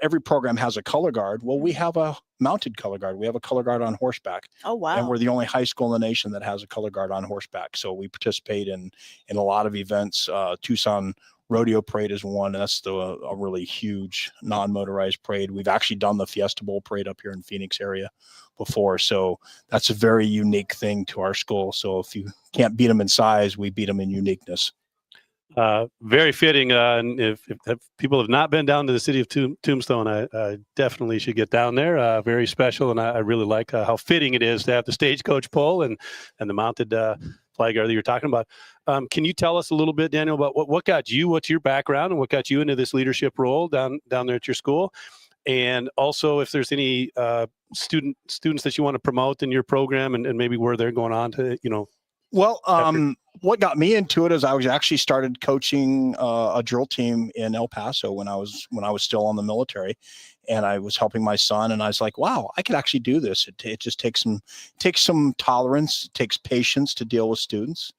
Every program has a color guard. Well, we have a mounted color guard. We have a color guard on horseback. Oh, wow. And we're the only high school in the nation that has a color guard on horseback. So we participate in a lot of events. Tucson Rodeo Parade is one. That's a really huge non-motorized parade. We've actually done the Fiesta Bowl parade up here in Phoenix area before. So that's a very unique thing to our school. So if you can't beat them in size, we beat them in uniqueness. Very fitting. And if people have not been down to the city of Tombstone, I definitely should get down there. Very special, and I really like how fitting it is to have the stagecoach pole and the mounted flag guard that you're talking about. Can you tell us a little bit, Daniel, about what got you? What's your background, and what got you into this leadership role down there at your school? And also, if there's any students that you want to promote in your program, and maybe where they're going on to, Well, what got me into it is I was actually started coaching a drill team in El Paso when I was still on the military, and I was helping my son, and I was like, wow, I could actually do this. It just takes some tolerance, it takes patience to deal with students.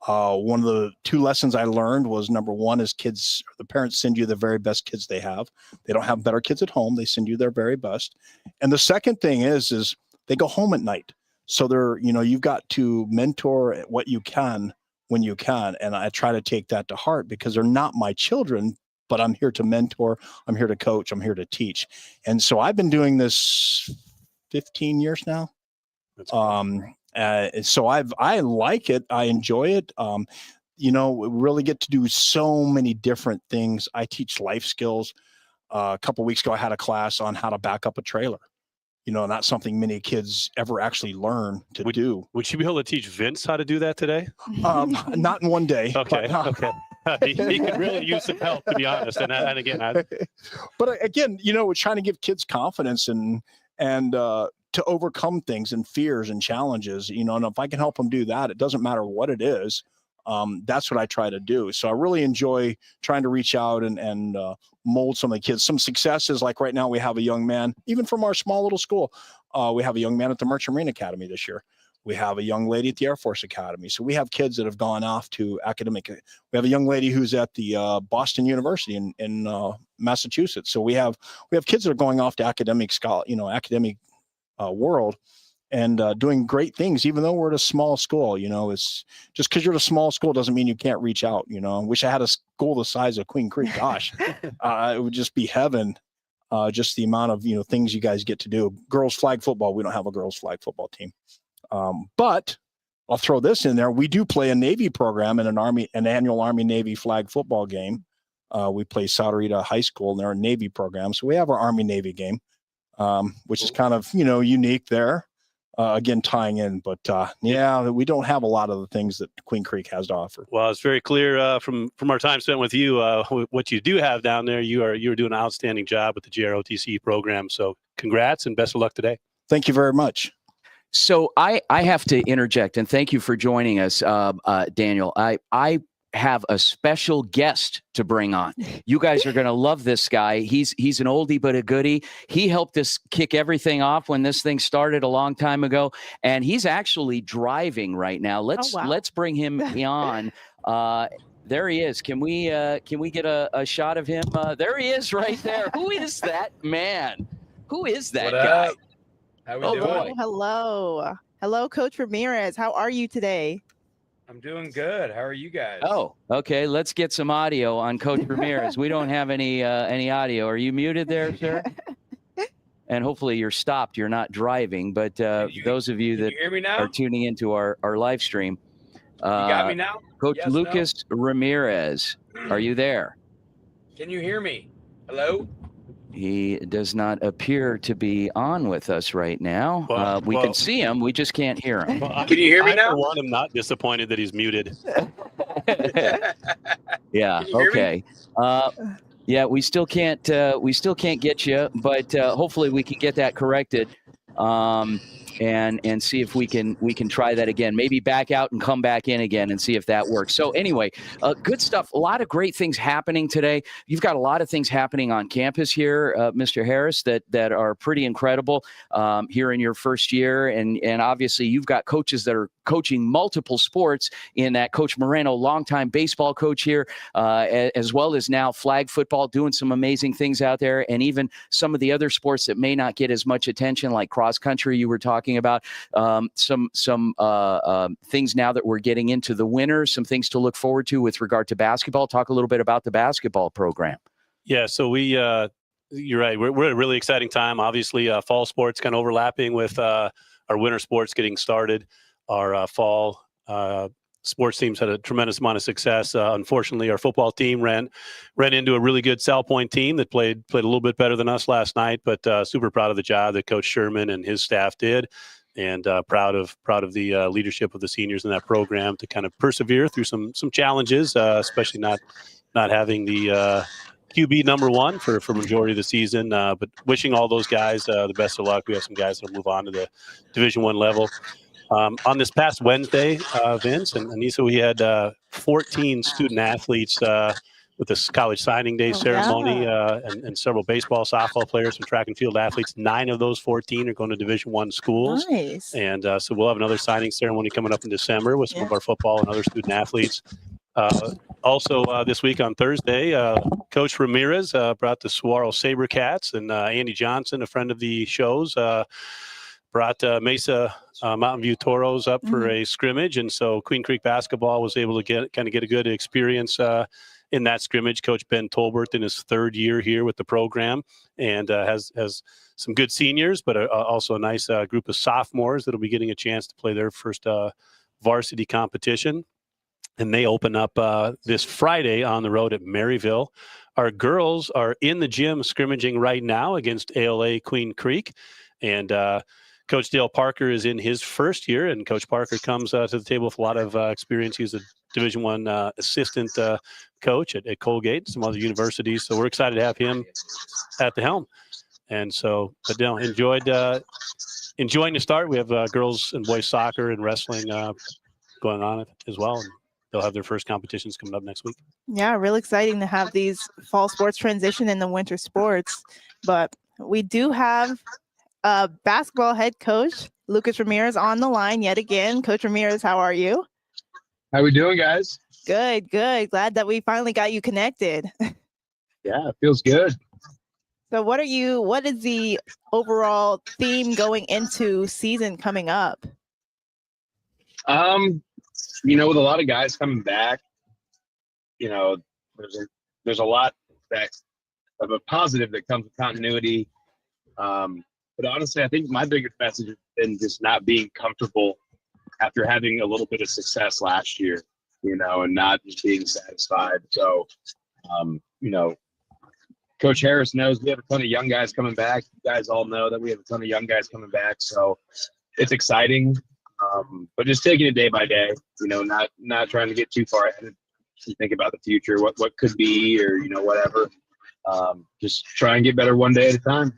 One of the 2 lessons I learned was, number one is the parents send you the very best kids they have. They don't have better kids at home. They send you their very best. And the second thing is they go home at night. So you've got to mentor what you can when you can. And I try to take that to heart because they're not my children, but I'm here to mentor. I'm here to coach. I'm here to teach. And so I've been doing this 15 years now. So I like it. I enjoy it. We really get to do so many different things. I teach life skills. A couple of weeks ago, I had a class on how to back up a trailer. Not something many kids ever actually learn to do. Would you be able to teach Vince how to do that today? Not in one day. Okay. Okay. He could really use some help, to be honest. And again, but again, we're trying to give kids confidence and to overcome things and fears and challenges. And if I can help them do that, it doesn't matter what it is. That's what I try to do. So I really enjoy trying to reach out and mold some of the kids. Some successes, like right now we have a young man, even from our small little school, we have a young man at the Merchant Marine Academy this year. We have a young lady at the Air Force Academy. So we have kids that have gone off to academic. We have a young lady who's at the Boston University in Massachusetts. So we have kids that are going off to academic world and doing great things, even though we're at a small school. It's just because you're at a small school doesn't mean you can't reach out. I wish I had a school the size of Queen Creek. Gosh, it would just be heaven. Just the amount of things you guys get to do. Girls flag football, we don't have a girls flag football team, but I'll throw this in there. We do play a Navy program in an annual Army Navy flag football game. We play Sauterita High School, and they're a Navy program, so we have our Army Navy game, which is kind of unique there. Again, tying in, but we don't have a lot of the things that Queen Creek has to offer. Well, it's very clear from our time spent with you, what you do have down there. You're doing an outstanding job with the JROTC program. So congrats and best of luck today. Thank you very much. So I have to interject, and thank you for joining us, Daniel. I have a special guest to bring on. You guys are going to love this guy. He's an oldie but a goodie. He helped us kick everything off when this thing started a long time ago, and he's actually driving right now. Let's bring him on. There he is. Can we get a shot of him? There he is right there. Who is that man? Who is that guy? How we doing? Hello, Coach Ramirez. How are you today? I'm doing good. How are you guys? Oh, okay. Let's get some audio on Coach Ramirez. We don't have any audio. Are you muted there, sir? And hopefully you're stopped. You're not driving. But those of you that are tuning into our live stream, you got me now? Coach Lucas Ramirez, are you there? Can you hear me? Hello? He does not appear to be on with us right now. We can see him. We just can't hear him. Can you hear me now? I'm not disappointed that he's muted. Yeah. Okay. Yeah, we still can't get you, but hopefully we can get that corrected. and see if we can try that again. Maybe back out and come back in again and see if that works. So anyway, good stuff. A lot of great things happening today. You've got a lot of things happening on campus here, Mr. Harris, that are pretty incredible here in your first year, and obviously you've got coaches that are coaching multiple sports in that. Coach Moreno, longtime baseball coach here, as well as now flag football, doing some amazing things out there, and even some of the other sports that may not get as much attention, like cross country you were talking about. Some things now that we're getting into the winter, some things to look forward to with regard to basketball. Talk a little bit about the basketball program. Yeah, so you're right. We're at a really exciting time. Obviously, fall sports kind of overlapping with our winter sports getting started. Our fall sports teams had a tremendous amount of success. Unfortunately, our football team ran into a really good South Point team that played a little bit better than us last night. But super proud of the job that Coach Sherman and his staff did, and proud of the leadership of the seniors in that program to kind of persevere through some challenges, especially not having the QB number one for majority of the season. But wishing all those guys the best of luck. We have some guys that'll move on to the Division I level. On this past Wednesday, Vince and Anissa, we had 14 student athletes with this college signing day ceremony, and several baseball, softball players, some track and field athletes. 9 of those 14 are going to Division I schools. Nice. And so we'll have another signing ceremony coming up in December with some of our football and other student athletes. Also, this week on Thursday, Coach Ramirez brought the Saguaro SaberCats, and Andy Johnson, a friend of the show's, brought Mesa Mountain View Toros up for a scrimmage. And so Queen Creek basketball was able to get a good experience in that scrimmage. Coach Ben Tolbert in his 3rd year here with the program, and has some good seniors, but also a nice group of sophomores that'll be getting a chance to play their first varsity competition. And they open up this Friday on the road at Maryville. Our girls are in the gym scrimmaging right now against ALA Queen Creek. And Coach Dale Parker is in his 1st year, and Coach Parker comes to the table with a lot of experience. He's a Division I assistant coach at Colgate and some other universities. So we're excited to have him at the helm. And so, but enjoying the start. We have girls and boys soccer and wrestling going on as well. And they'll have their first competitions coming up next week. Yeah, real exciting to have these fall sports transition in the winter sports. But we do have basketball head coach Lucas Ramirez on the line yet again. Coach Ramirez, how are you? How we doing, guys? Good. Glad that we finally got you connected. Yeah, it feels good. So what is the overall theme going into season coming up? With a lot of guys coming back, there's a lot of a positive that comes with continuity. But honestly, I think my biggest message has been just not being comfortable after having a little bit of success last year, and not just being satisfied. So, Coach Harris knows we have a ton of young guys coming back. You guys all know that we have a ton of young guys coming back. So it's exciting, but just taking it day by day, not trying to get too far ahead and think about the future, what could be, or, whatever. Just try and get better one day at a time.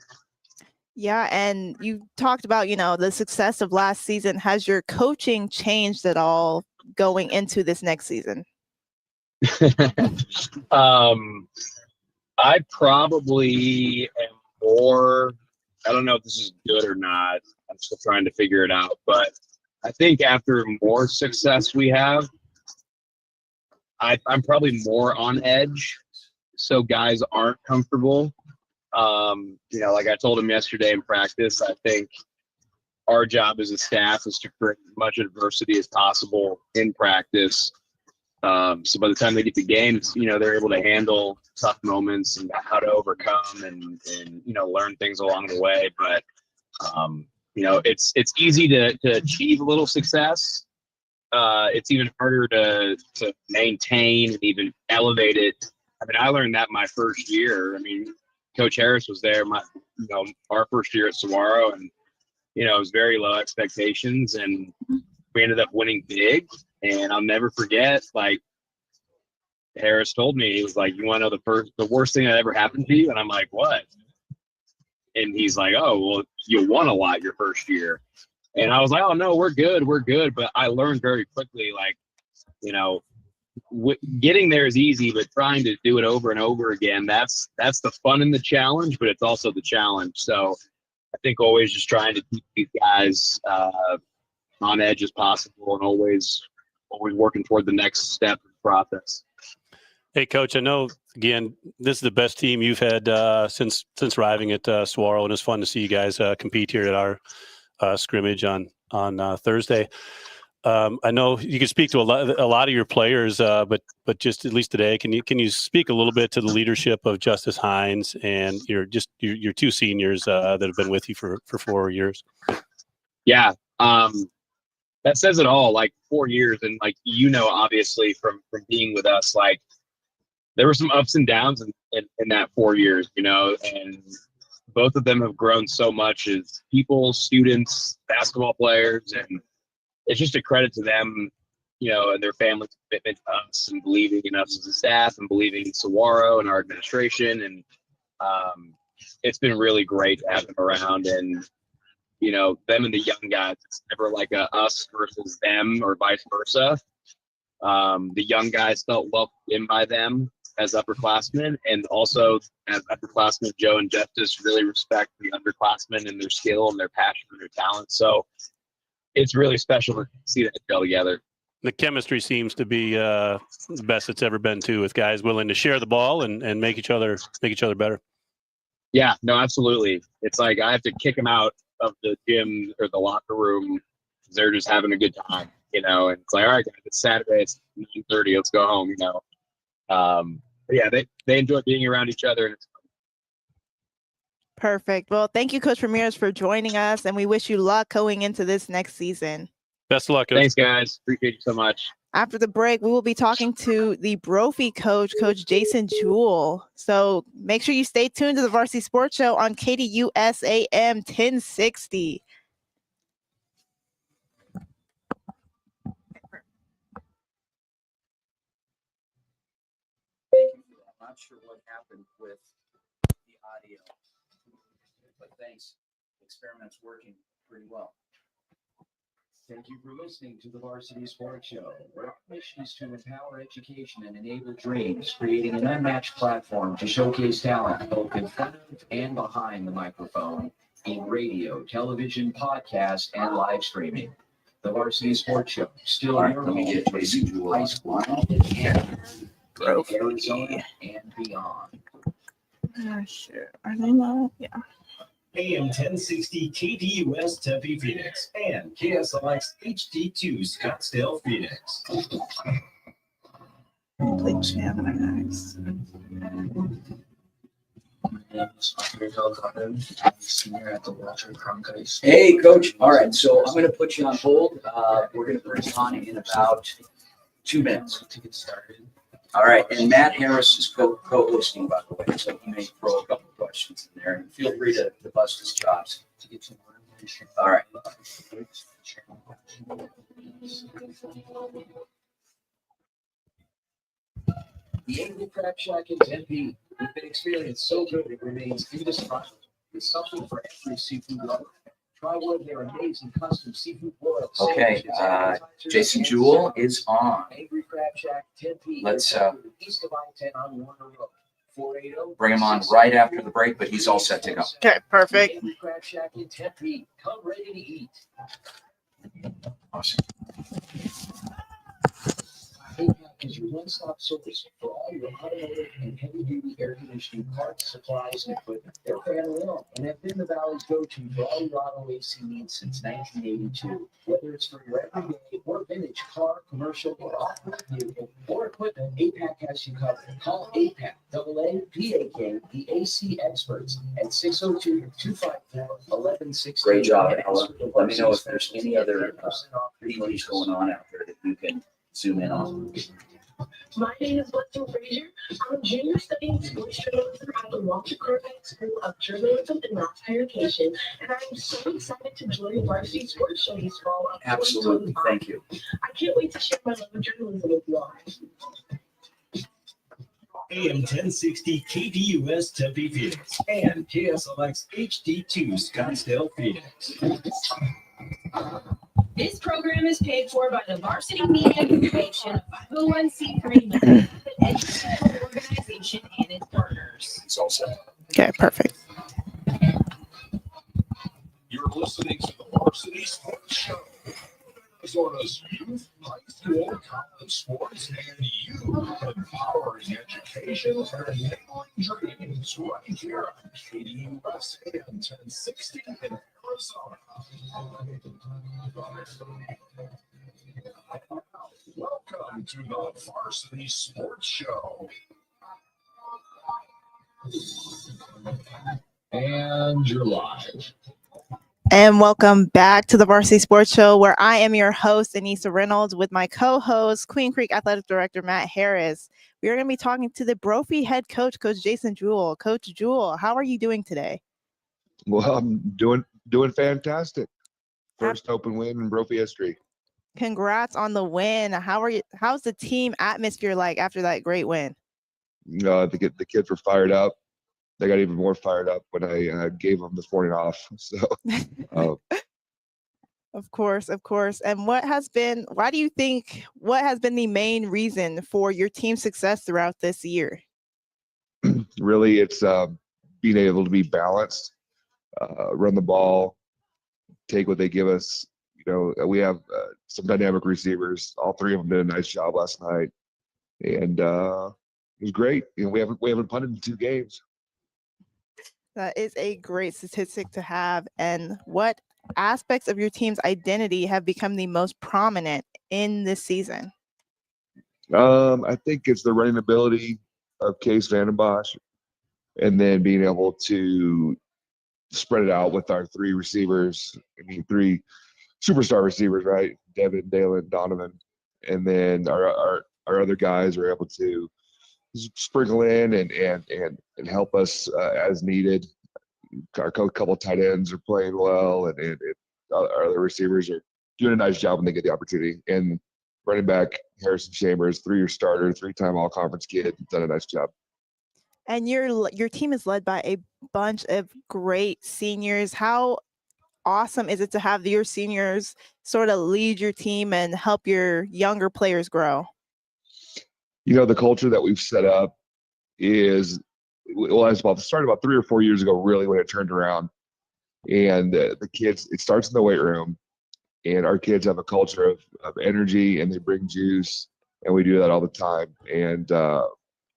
Yeah, and you talked about, the success of last season. Has your coaching changed at all going into this next season? I probably am more, I don't know if this is good or not. I'm still trying to figure it out. But I think after more success we have, I'm probably more on edge. So guys aren't comfortable. Like I told him yesterday in practice, I think our job as a staff is to create as much adversity as possible in practice. So by the time they get to games, they're able to handle tough moments and how to overcome and learn things along the way. But, it's easy to achieve a little success. It's even harder to maintain and even elevate it. I learned that my first year. Coach Harris was there our first year at Saguaro, and it was very low expectations, and we ended up winning big. And I'll never forget, Harris told me, he was like, "You want to know the worst thing that ever happened to you?" And I'm like, "What?" And he's like, "Oh, well, you won a lot your first year." And I was like, oh no, we're good. But I learned very quickly, like, you know, getting there is easy, but trying to do it over and over again, that's the fun and the challenge, but it's also the challenge. So I think always just trying to keep these guys on edge as possible, and always working toward the next step in the process. Hey, Coach, I know, again, this is the best team you've had since arriving at Saguaro, and it's fun to see you guys compete here at our scrimmage on Thursday. I know you can speak to a lot of your players, but just at least today, can you speak a little bit to the leadership of Justice Hines and your two seniors that have been with you for 4 years? Yeah, that says it all. Like 4 years, and like, you know, obviously from being with us, like there were some ups and downs in that 4 years, you know, and both of them have grown so much as people, students, basketball players, and it's just a credit to them, you know, and their family's commitment to us and believing in us as a staff and believing in Saguaro and our administration. And it's been really great to have them around, and, you know, them and the young guys, it's never like a us versus them or vice versa. The young guys felt welcomed in by them as upperclassmen, and also as upperclassmen, Joe and Justice really respect the underclassmen and their skill and their passion and their talent. So it's really special to see that gel together. The chemistry seems to be the best it's ever been too, with guys willing to share the ball and make each other better. Yeah, no, absolutely. It's like I have to kick them out of the gym or the locker room because they're just having a good time, you know. And it's like, all right, guys, it's Saturday, it's 9:30, let's go home, you know. But yeah, they enjoy being around each other, and it's fun. Perfect. Well, thank you, Coach Ramirez, for joining us, and we wish you luck going into this next season. Best of luck, Coach. Thanks, guys. Appreciate you so much. After the break, we will be talking to the Brophy coach, Coach Jason Jewell. So make sure you stay tuned to the Varsity Sports Show on KDUS AM 1060. I'm not sure what happened with the audio, but thanks. The experiment's working pretty well. Thank you for listening to the Varsity Sports Show, where our mission is to empower education and enable dreams, creating an unmatched platform to showcase talent both in front of and behind the microphone in radio, television, podcast, and live streaming. The Varsity Sports Show, still your home for high school and Arizona and beyond. Sure. Are they not? Yeah. AM 1060 KDUS Tempe Phoenix and KSLX HD2 Scottsdale Phoenix. Please, man, Hey, Coach. All right, so I'm going to put you on hold. We're going to bring you on in about 2 minutes to get started. All right, and Matt Harris is co-hosting, by the way, so he may throw a couple of questions in there, and feel free to bust his chops. All right. The Angry Crab Shack in Tempe, we've been experienced so good it remains indescribable. It's something for every seafood lover. Try one of their amazing custom seafood boiled sandwiches. Okay, Jason Jewell is on. Angry Crab Shack Tempe. Let's east of I-10 on Warner Road. 480. Bring him on right after the break, but he's all set to go. Okay, perfect. Angry Crab Shack in Tempe. Come ready to eat. Awesome. APAC is your one-stop service for all your automotive and heavy-duty air conditioning parts, supplies, and equipment. They're family-owned and have been the Valley's go-to for all your auto AC needs since 1982. Whether it's for your everyday or vintage car, commercial, or off-road vehicle or equipment, APAC has you covered. Call APAC, AAPAK, the AC experts at 602-254-1160. Great job, Ella. Let me know if there's any other things going on out there that you can zoom in on. My name is Blessing Frazier. I'm a junior studying sports journalism at the Walter Cronkite School of Journalism and Mass Communication, and I'm so excited to join the Varsity Sports Show this fall. Absolutely, thank you. I can't wait to share my love of journalism with you all. AM 1060 KDUS Tempe Phoenix and KSLX HD2 Scottsdale Phoenix. This program is paid for by the Varsity Media Foundation, a 501c3 nonprofit educational organization and its partners. Okay, perfect. You're listening to the Varsity Sports Show. Arizona's youth, high school, college sports, and you empowering education and enabling dreams right here on KDUS AM 1060 in Arizona. Welcome to the Varsity Sports Show. And you're live. And welcome back to the Varsity Sports Show, where I am your host, Anissa Reynolds, with my co-host, Queen Creek Athletic Director, Matt Harris. We are going to be talking to the Brophy head coach, Coach Jason Jewell. Coach Jewell, how are you doing today? Well, I'm doing fantastic. First open win in Brophy history. Congrats on the win. How's the team atmosphere like after that great win? The kids were fired up. They got even more fired up when I gave them this morning off. So, Of course. And what has been the main reason for your team's success throughout this year? really, it's being able to be balanced, run the ball, take what they give us. You know, we have some dynamic receivers. All three of them did a nice job last night, and it was great. You know, we haven't punted in 2 games. That is a great statistic to have. And what aspects of your team's identity have become the most prominent in this season? I think it's the running ability of Case Vandenbosch, and then being able to spread it out with our 3 receivers. I mean, 3 superstar receivers, right? Devin, Dalen, Donovan, and then our other guys are able to sprinkle in and help us as needed. Our couple of tight ends are playing well, and our other receivers are doing a nice job when they get the opportunity. And running back Harrison Chambers, 3-year starter, 3-time all-conference kid, done a nice job. And your team is led by a bunch of great seniors. How awesome is it to have your seniors sort of lead your team and help your younger players grow? You know, the culture that we've set up is, well, it started about 3 or 4 years ago, really, when it turned around. And the kids, it starts in the weight room, and our kids have a culture of energy, and they bring juice, and we do that all the time. And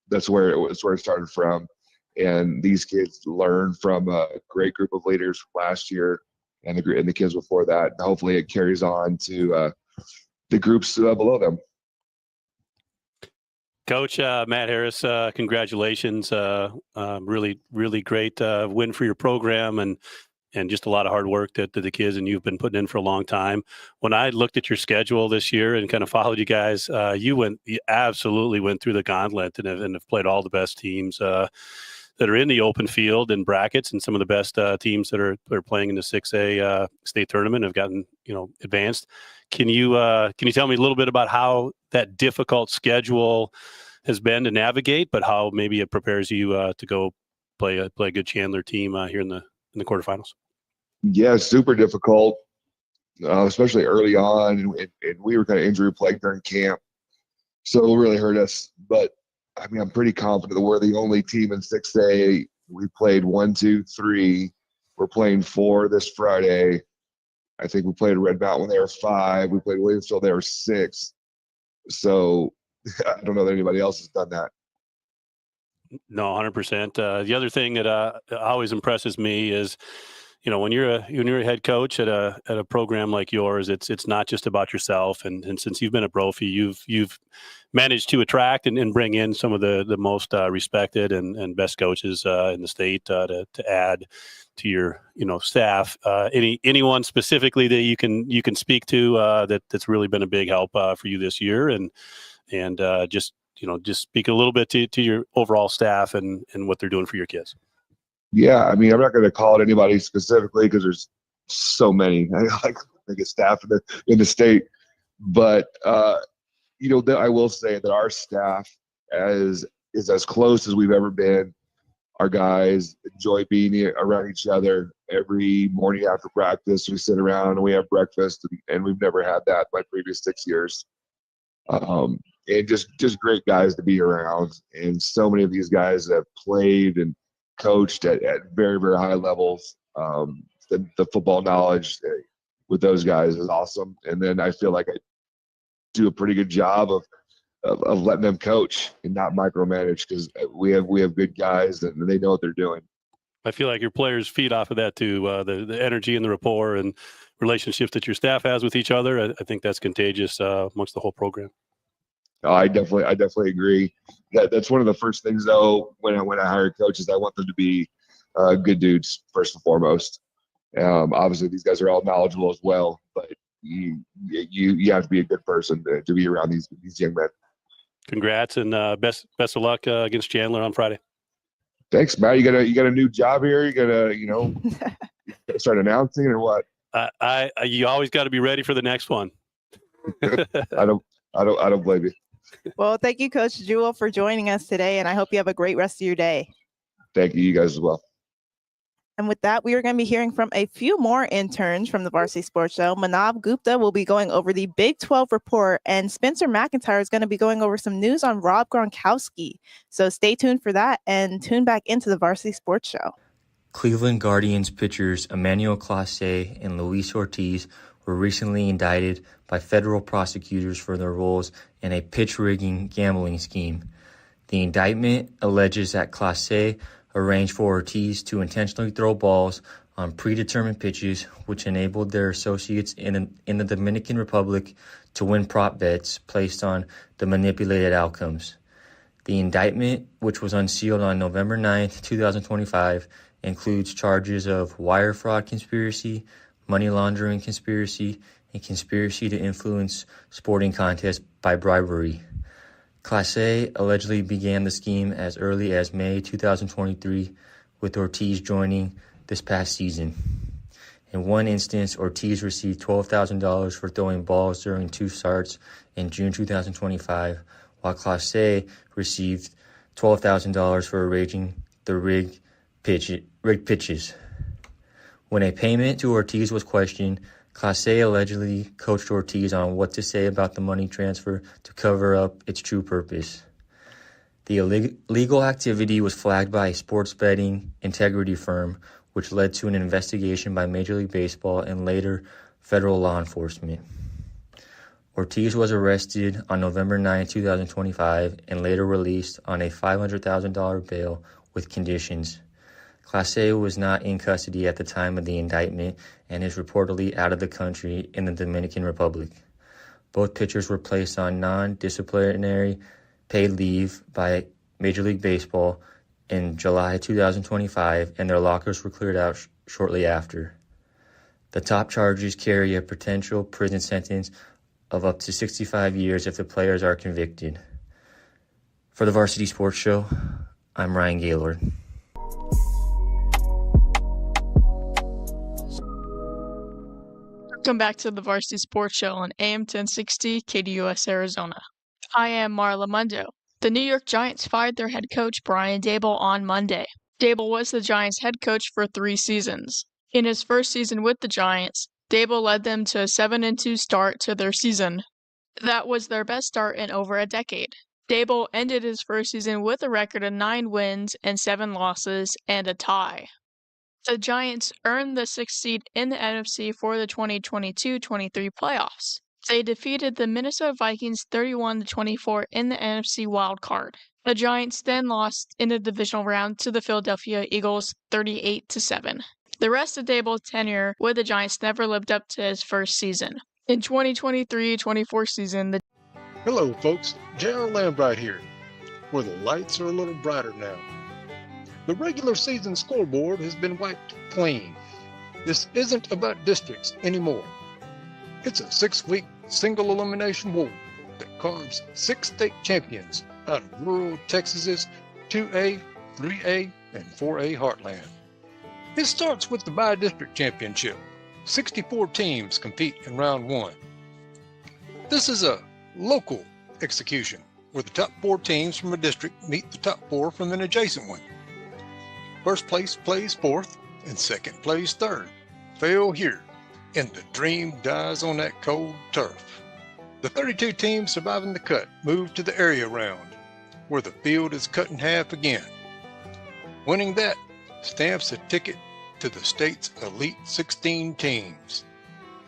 that's where it started from. And these kids learn from a great group of leaders from last year and the kids before that. And hopefully it carries on to the groups below them. Coach Matt Harris, congratulations. Really, really great win for your program, and just a lot of hard work that the kids and you've been putting in for a long time. When I looked at your schedule this year and kind of followed you guys, you absolutely went through the gauntlet and have played all the best teams that are in the open field and brackets, and some of the best teams that are playing in the 6A state tournament have gotten, advanced. Can you tell me a little bit about how that difficult schedule has been to navigate, but how maybe it prepares you to go play a good Chandler team here in the quarterfinals? Yeah, super difficult, especially early on, and we were kind of injury plagued during camp, so it really hurt us. But I mean, I'm pretty confident that we're the only team in 6A. We played 1, 2, 3. We're playing 4 this Friday. I think we played Red Mountain when they were 5. We played Williamsville, they were 6. So I don't know that anybody else has done that. No, 100%. The other thing that always impresses me is, when you're a head coach at a program like yours, it's not just about yourself. And since you've been at Brophy, you've managed to attract and bring in some of the most respected and best coaches in the state to add to your staff. Anyone specifically that you can speak to that's really been a big help for you this year, and just speak a little bit to your overall staff and what they're doing for your kids. Yeah, I mean, I'm not going to call it anybody specifically because there's so many. I get staff in the state, but I will say that our staff is as close as we've ever been. Our guys enjoy being around each other. every morning after practice. We sit around and we have breakfast, and we've never had that my previous 6 years. And just great guys to be around. And so many of these guys have played and coached at very, very high levels. The football knowledge with those guys is awesome. And then I feel like I do a pretty good job of letting them coach and not micromanage, because we have good guys and they know what they're doing. I feel like your players feed off of that too. The energy and the rapport and relationships that your staff has with each other. I think that's contagious amongst the whole program. I definitely agree. That's one of the first things, though, when I hire coaches, I want them to be good dudes first and foremost. Obviously, these guys are all knowledgeable as well, but you have to be a good person to be around these young men. Congrats and best of luck against Chandler on Friday. Thanks, Matt. You got a new job here. You gotta start announcing or what? You always got to be ready for the next one. I don't blame you. Well, thank you, Coach Jewell, for joining us today, and I hope you have a great rest of your day. Thank you. You guys as well. And with that, we are going to be hearing from a few more interns from the Varsity Sports Show. Manav Gupta will be going over the Big 12 report, and Spencer McIntyre is going to be going over some news on Rob Gronkowski. So stay tuned for that and tune back into the Varsity Sports Show. Cleveland Guardians pitchers Emmanuel Clase and Luis Ortiz were recently indicted by federal prosecutors for their roles in a pitch rigging gambling scheme. The indictment alleges that Clase arranged for Ortiz to intentionally throw balls on predetermined pitches, which enabled their associates in the Dominican Republic to win prop bets placed on the manipulated outcomes. The indictment, which was unsealed on November 9th, 2025, includes charges of wire fraud conspiracy, money laundering conspiracy, and conspiracy to influence sporting contests by bribery. Clase allegedly began the scheme as early as May 2023, with Ortiz joining this past season. In one instance, Ortiz received $12,000 for throwing balls during 2 starts in June 2025, while Clase received $12,000 for arranging the rigged pitches. When a payment to Ortiz was questioned, Clase allegedly coached Ortiz on what to say about the money transfer to cover up its true purpose. The illegal activity was flagged by a sports betting integrity firm, which led to an investigation by Major League Baseball and later federal law enforcement. Ortiz was arrested on November 9, 2025, and later released on a $500,000 bail with conditions. Clase was not in custody at the time of the indictment and is reportedly out of the country in the Dominican Republic. Both pitchers were placed on non-disciplinary paid leave by Major League Baseball in July 2025, and their lockers were cleared out shortly after. The top charges carry a potential prison sentence of up to 65 years if the players are convicted. For the Varsity Sports Show, I'm Ryan Gaylord. Welcome back to the Varsity Sports Show on AM 1060 KDUS Arizona. I am Marla Mundo. The New York Giants fired their head coach Brian Daboll on Monday. Daboll was the Giants' head coach for 3 seasons. In his first season with the Giants, Daboll led them to a 7-2 start to their season. That was their best start in over a decade. Daboll ended his first season with a record of 9 wins and 7 losses and a tie. The Giants earned the 6th seed in the NFC for the 2022-23 playoffs. They defeated the Minnesota Vikings 31-24 in the NFC wild card. The Giants then lost in the divisional round to the Philadelphia Eagles 38-7. The rest of Daboll's tenure with the Giants never lived up to his first season. In 2023-24 season, Hello, folks. J.R. Lambright here, where the lights are a little brighter now. The regular season scoreboard has been wiped clean. This isn't about districts anymore. It's a 6-week single elimination war that carves 6 state champions out of rural Texas's 2A, 3A, and 4A heartland. It starts with the bi-district championship. 64 teams compete in round 1. This is a local execution where the top 4 teams from a district meet the top 4 from an adjacent one. First place plays 4th, and second plays third, fail here, and the dream dies on that cold turf. The 32 teams surviving the cut move to the area round, where the field is cut in half again. Winning that stamps a ticket to the state's Elite 16 teams.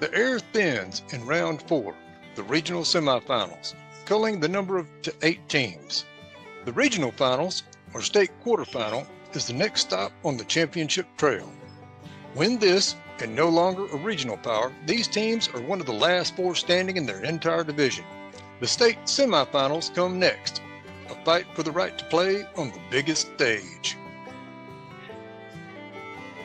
The air thins in round 4, the regional semifinals, culling the number to 8 teams. The regional finals, or state quarterfinal, is the next stop on the championship trail. Win this, and no longer a regional power, these teams are one of the last 4 standing in their entire division. The state semifinals come next, a fight for the right to play on the biggest stage.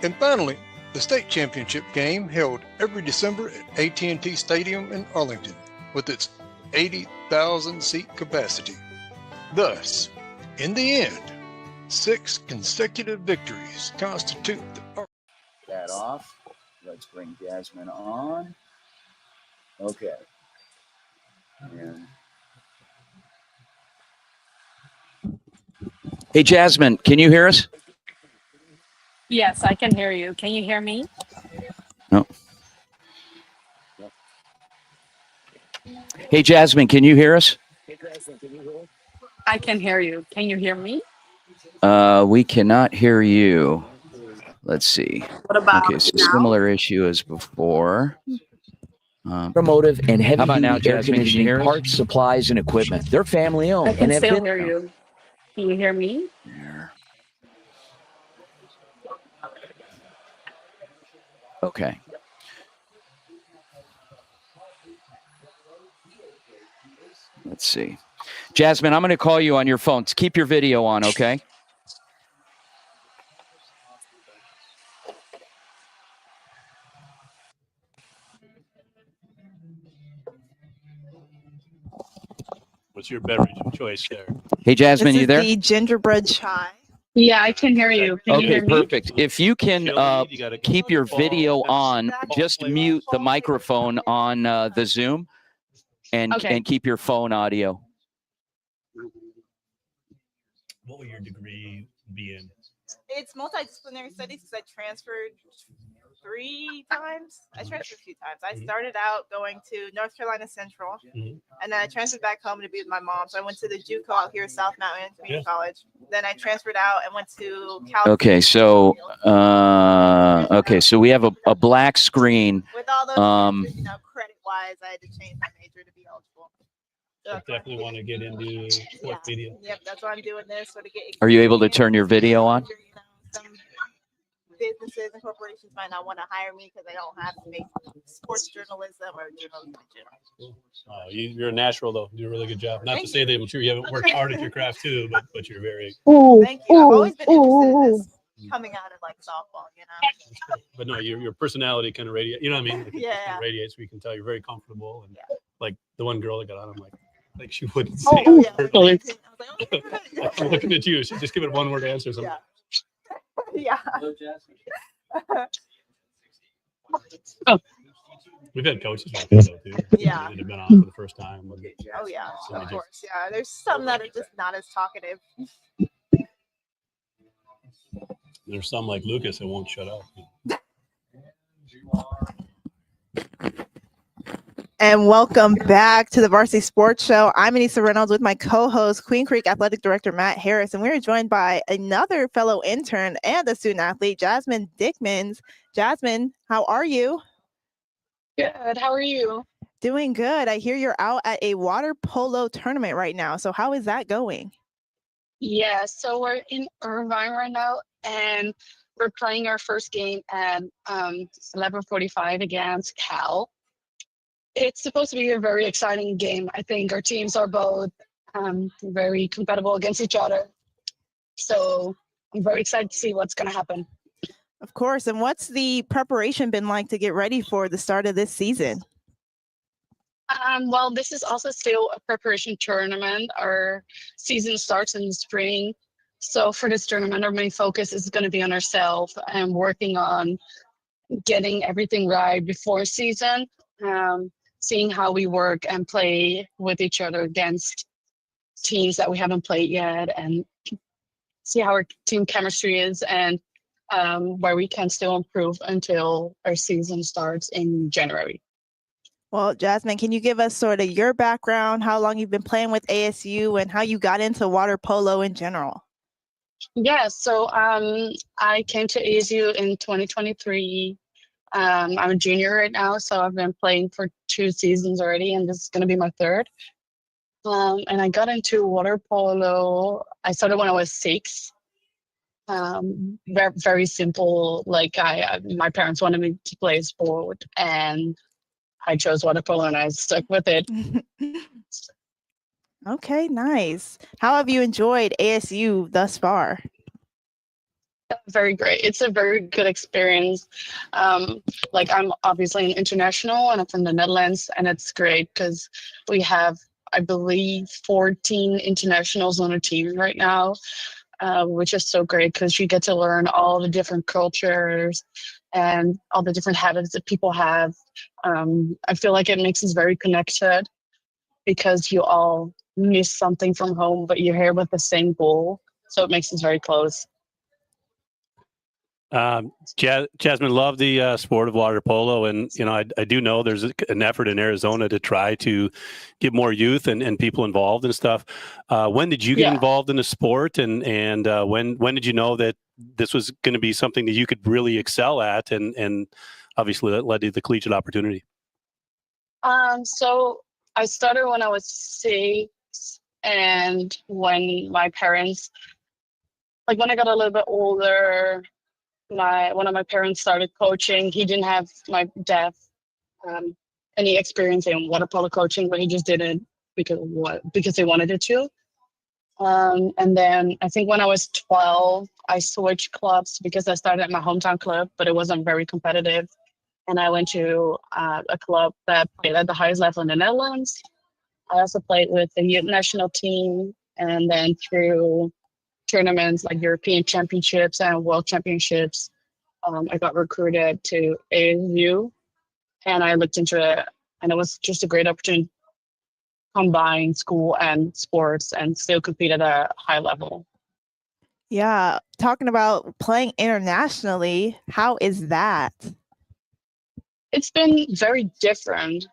And finally, the state championship game held every December at AT&T Stadium in Arlington with its 80,000 seat capacity. Thus, in the end, 6 consecutive victories constitute the That off. Let's bring Jasmine on. Okay. And hey, Jasmine, can you hear us? Yes, I can hear you. Can you hear me? No. Hey, Jasmine, can you hear us? I can hear you. Can you hear me? We cannot hear you. Let's see. What about okay, so now? similar issue as before. Automotive and How about now, heavy-duty air Jasmine? Can you conditioning hear us? parts, supplies, and equipment. They're family-owned I and can have still been hear you. Can you hear me? Okay. Let's see. Jasmine, I'm going to call you on your phone. Keep your video on, okay? What's your beverage of choice there? Hey, Jasmine, This you is there? the gingerbread chai. Yeah, I can hear you. Can you Okay, hear me? perfect. If you can keep your video on, just mute the microphone on the Zoom and keep your phone audio. What will your degree be in? It's multidisciplinary studies because I transferred 3 times. I transferred a few times. I started out going to North Carolina Central, and then I transferred back home to be with my mom. So I went to the JUCO out here, South Mountain Community College. Then I transferred out and went to Cal. Okay, so so we have a black screen. With all those, credit-wise, I had to change my major to be eligible. So Definitely want to get into sports media. Yep, that's why I'm doing this. So to get Are you able to turn your video on? some businesses and corporations might not want to hire me because they don't have to make sports journalism or journalism in general. You're a natural, though. You do a really good job. Not to say that I'm sure you haven't worked hard at your craft, too, but you're very... Thank you. I've always been interested in this coming out of, like, softball, you know? But no, your personality kind of radiates. You know what I mean? Like, Yeah. It kind of radiates. We can tell you're very comfortable. And like the one girl that got on, I'm like she wouldn't say a word. I'm looking at you. She just give it one word answer. So Yeah. We've had coaches like that, though, too. Yeah. That have been on for the first time. Oh, yeah, of course. Yeah, there's some that are just not as talkative. There's some like Lucas that won't shut up. And welcome back to the Varsity Sports Show. I'm Anissa Reynolds with my co-host, Queen Creek Athletic Director Matt Harris, and we're joined by another fellow intern and a student athlete, Jasmine Dickmans. Jasmine, how are you? Good. How are you? Doing good. I hear you're out at a water polo tournament right now. So how is that going? Yeah, so we're in Irvine right now, and we're playing our first game at 11:45 against Cal. It's supposed to be a very exciting game. I think our teams are both very compatible against each other. So I'm very excited to see what's going to happen. Of course. And what's the preparation been like to get ready for the start of this season? Well, this is also still a preparation tournament. Our season starts in the spring. So for this tournament, our main focus is going to be on ourselves and working on getting everything right before season. Seeing how we work and play with each other against teams that we haven't played yet, and see how our team chemistry is, and where we can still improve until our season starts in January. Well, Jasmine, can you give us sort of your background, how long you've been playing with ASU, and how you got into water polo in general? Yeah, so I came to ASU in 2023. I'm a junior right now, so I've been playing for 2 seasons already, and this is going to be my 3rd. And I got into water polo. I started when I was 6. Very, very simple. Like my parents wanted me to play sport, and I chose water polo, and I stuck with it. Okay, nice. How have you enjoyed ASU thus far? Very great. It's a very good experience. Like I'm obviously an international, and I'm from the Netherlands, and it's great because we have, I believe, 14 internationals on a team right now, which is so great because you get to learn all the different cultures and all the different habits that people have. I feel like it makes us very connected because you all miss something from home, but you're here with the same goal. So it makes us very close. Jasmine, love the sport of water polo, and I do know there's an effort in Arizona to try to get more youth and people involved and stuff. When did you get involved in the sport, and when did you know that this was going to be something that you could really excel at, and obviously that led to the collegiate opportunity? So I started when I was 6, and when my parents, like when I got a little bit older, one of my parents started coaching. He didn't have, my dad, any experience in water polo coaching, but he just did it because he wanted it to. And then I think when I was 12, I switched clubs because I started at my hometown club, but it wasn't very competitive. And I went to a club that played at the highest level in the Netherlands. I also played with the youth national team, and then through tournaments like European Championships and World Championships, I got recruited to ASU, and I looked into it, and it was just a great opportunity to combine school and sports and still compete at a high level. Yeah, talking about playing internationally, how is that? It's been very different.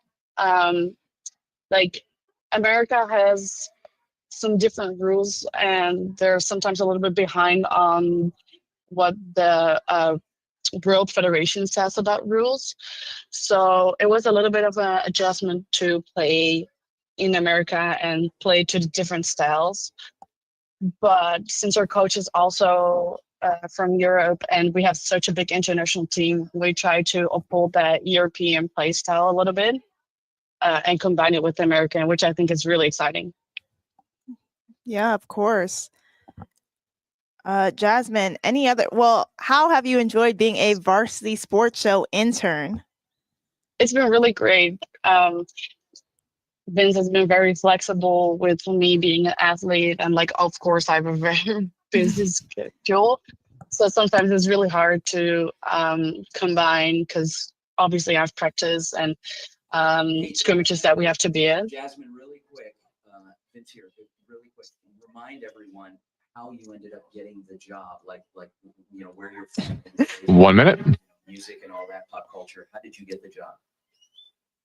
Like America has some different rules, and they're sometimes a little bit behind on what the World Federation says about rules. So it was a little bit of an adjustment to play in America and play to the different styles. But since our coach is also from Europe and we have such a big international team, we try to uphold that European play style a little bit and combine it with the American, which I think is really exciting. Yeah, of course. Jasmine, how have you enjoyed being a Varsity Sports Show intern? It's been really great. Vince has been very flexible with me being an athlete, and of course I have a very busy schedule. So sometimes it's really hard to combine because obviously I have practice and scrimmages that we have to be in. Jasmine, really quick, Vince here, really quick, remind everyone how you ended up getting the job, like where you're from. 1 minute. Music and all that pop culture. How did you get the job?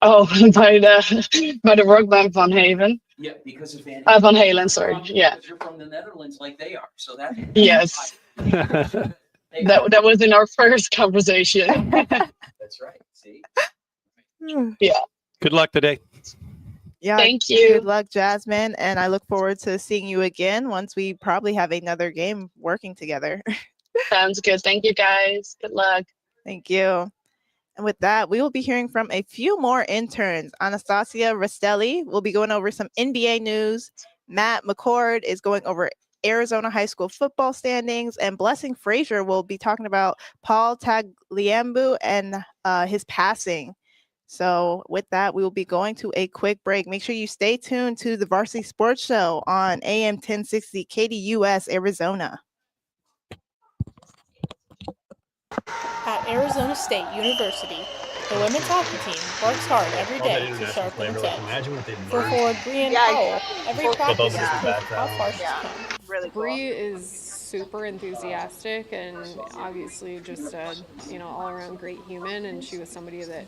Oh, by the rock band Van Haven. Yeah, because of Van Van Halen, sorry. Yeah. Because you're from the Netherlands like they are, so that. Yes. that was in our first conversation. That's right. See. Yeah. Good luck today. Yeah. Thank you. Good luck, Jasmine, and I look forward to seeing you again once we probably have another game working together. Sounds good. Thank you, guys. Good luck. Thank you. And with that, we will be hearing from a few more interns. Anastasia Rastelli will be going over some NBA news. Matt McCord is going over Arizona high school football standings, and Blessing Frazier will be talking about Paul Tagliambu and his passing. So with that, we will be going to a quick break. Make sure you stay tuned to the Varsity Sports Show on AM 1060 KDUS Arizona. At Arizona State University, the women's hockey team works hard every day to sharpen its edge. For forward Bree and Powell, every practice is proof of how far she's come. Really cool. Bree is super enthusiastic and obviously just a, all around great human. And she was somebody that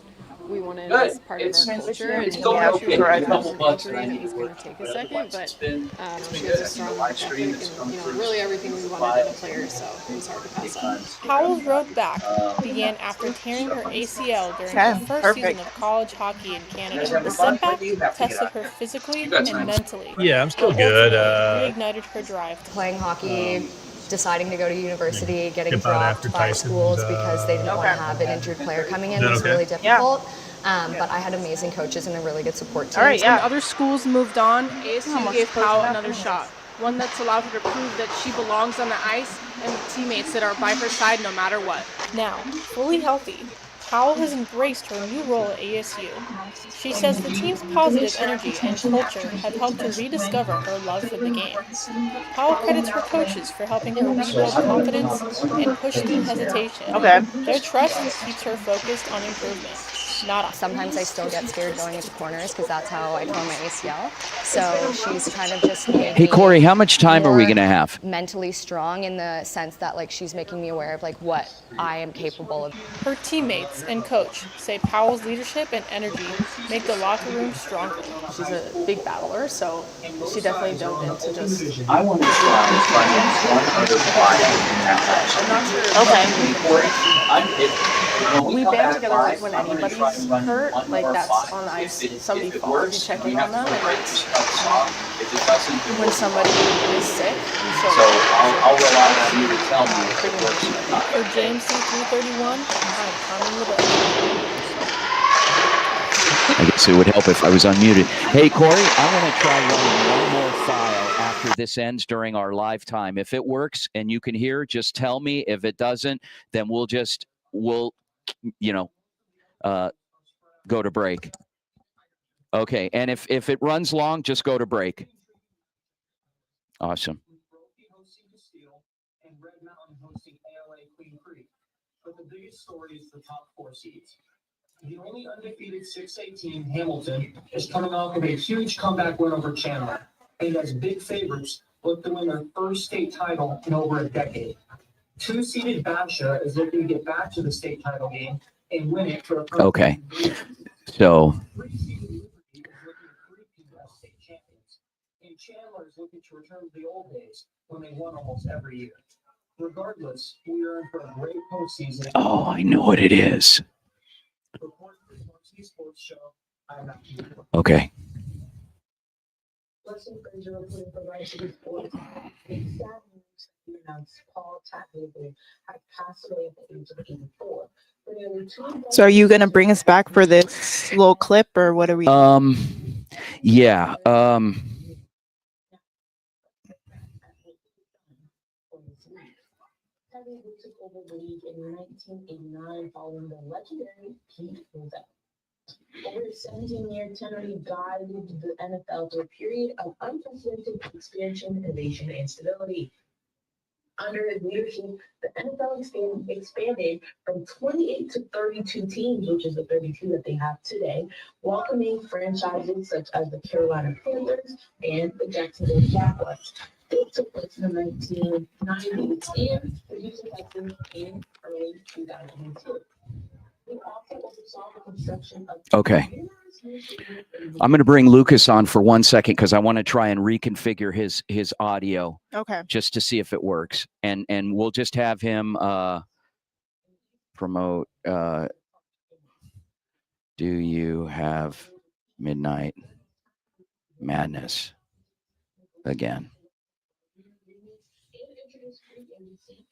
we wanted as part of our culture. And she was coming from an injury that was going to take a second, but she has a strong work ethic and, really everything we wanted in a player. So it was hard to pass up. Powell's road back began after tearing her ACL during her first season of college hockey in Canada. The setback tested her physically and mentally. Yeah, I'm still but good. ultimately reignited her drive. Playing hockey, deciding to go to university, getting dropped by schools because they didn't want to have an injured player coming in was really difficult. But I had amazing coaches and a really good support team. When other schools moved on, ASU gave Powell another shot. One that's allowed her to prove that she belongs on the ice and with teammates that are by her side no matter what. Now, fully healthy, Powell has embraced her new role at ASU. She says the team's positive energy and culture have helped her rediscover her love for the game. Powell credits her coaches for helping her rebuild confidence and push through hesitation. Their trust keeps her focused on improvement. Sometimes I still get scared going into corners because that's how I tore my ACL. So she's kind of just made Hey, Corey, how much time are we going to have? mentally strong in the sense that she's making me aware of what I am capable of. Her teammates and coach say Powell's leadership and energy make the locker room stronger. She's a big battler, so she definitely dove into just. I want to try We band together when anybody's hurt, that's on the ice. Somebody falls, you check in on them, and when somebody is sick, I'll rely on you to tell me. For James C331, I'm Carmen LeBeau. I guess it would help if I was unmuted. Hey, Corey, I'm going to try running one more file after this ends during our live time. If it works and you can hear, just tell me. If it doesn't, then we'll go to break. Okay, and if it runs long, just go to break. Awesome. But the biggest story is the top 4 seeds. The only undefeated 6A team, Hamilton, is coming off of a huge comeback win over Chandler, and as big favorites look to win their first state title in over a decade. 2-seeded Batsha is looking to get back to the state title game and win it for a first Okay, so and Chandler is looking to return to the old days when they won almost every year. Regardless, we are in for a great postseason. oh, I know what it is. Okay. Lesson Fraser reporting for Varsity Sports. It's sad news to announce Paul Tatnagel had passed away at the age of 84. For nearly 2 So are you going to bring us back for this little clip, or what are we? Yeah. Tatnagel took over the league in 1989 following the legendary Pete Rozelle. Over his 17-year tenure, he guided the NFL through a period of unprecedented expansion, innovation, and stability. Under his leadership, the NFL expanded from 28 to 32 teams, which is the 32 that they have today, welcoming franchises such as the Carolina Panthers and the Jacksonville Jaguars. This took place in the 1990s and the Houston Texans in early 2002. Okay. I'm going to bring Lucas on for 1 second because I want to try and reconfigure his audio. Okay. Just to see if it works, and we'll just have him promote. Do you have Midnight Madness again?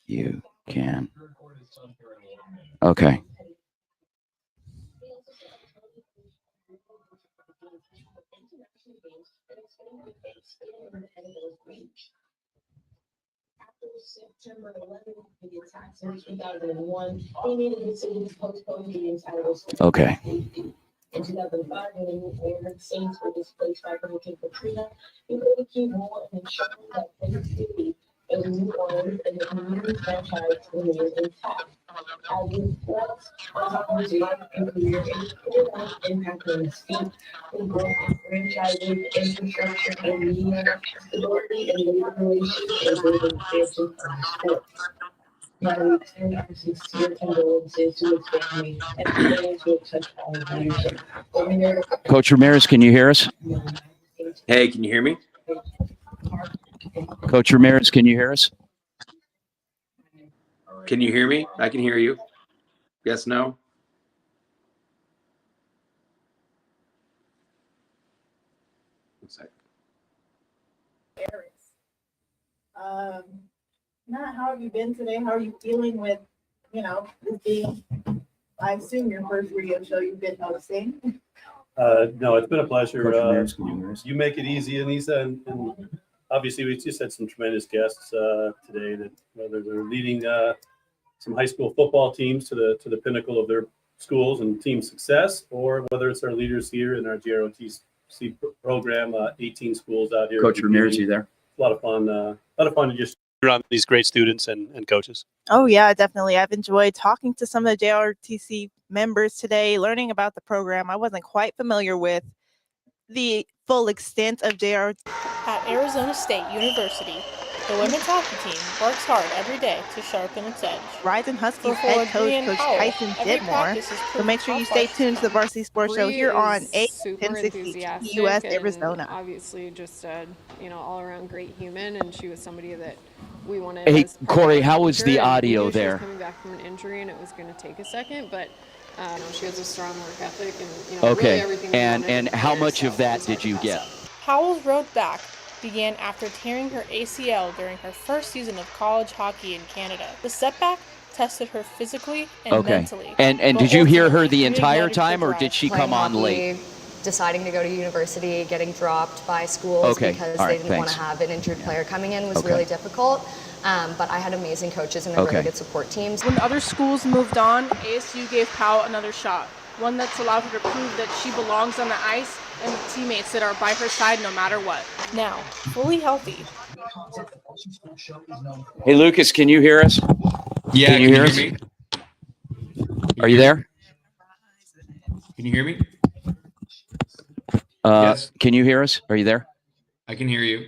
You can. Okay. September 11th, the attacks in 2001, he made a decision to postpone the entire season. Okay. In 2005, when the New Orleans Saints were displaced by Hurricane Katrina, he played a key role in ensuring that Kansas City in New Orleans and the community franchise remains intact. As it reflects on his life and career, it will have impact on his team, the growth of franchises, infrastructure, and media, stability and labor relations, and building expansion of sports. Now we extend our sincere condolences to his family and the players who have touched our leadership. Coach Ramirez, can you hear us? Hey, can you hear me? Coach Ramirez, can you hear us? Can you hear me? I can hear you. Yes, no? One sec. Matt, how have you been today? How are you feeling with, this being, I assume, your first radio show you've been hosting? No, it's been a pleasure. Coach Ramirez, can you hear us? You make it easy, Anissa, and obviously we just had some tremendous guests today that whether they're leading some high school football teams to the pinnacle of their schools and team success, or whether it's our leaders here in our JROTC program, 18 schools out here. Coach Ramirez, you there? A lot of fun to just around these great students and coaches. Oh, yeah, definitely. I've enjoyed talking to some of the JROTC members today, learning about the program. I wasn't quite familiar with the full extent of JROTC. At Arizona State University, the women's hockey team works hard every day to sharpen its edge. Rising Huskies For head coach, Brian Coach Howell, Tyson every Ditmore. practice is So proof make sure how you stay far tuned to the Varsity Sports Show Bree here on is super 1060 enthusiastic US and Arizona. obviously just a all around great human, and she was somebody that we wanted. Hey, as part of Corey, our how was culture, the and we audio knew she there? was coming back from an injury, and it was going to take a second, but she has a strong work ethic, and really Okay, everything. we and wanted as a how player, much so of it that was hard did to you pass get? up. Howell's road back began after tearing her ACL during her first season of college hockey in Canada. The setback tested her physically and Okay, mentally. and but did you hear her ultimately the entire reignited her time, or drive. did she Playing come on hockey, late? deciding to go to university, getting dropped by schools Okay, because all they right, didn't want to thanks. have an injured player coming in was Okay. really difficult. But I had amazing coaches and a Okay. really good support team. When other schools moved on, ASU gave Powell another shot, one that's allowed her to prove that she belongs on the ice and with teammates that are by her side no matter what. Now, fully healthy. Hey, Lucas, can you hear us? Yeah, Can you hear us? me? Are you there? Can you hear me? Yes. Can you hear us? Are you there? I can hear you.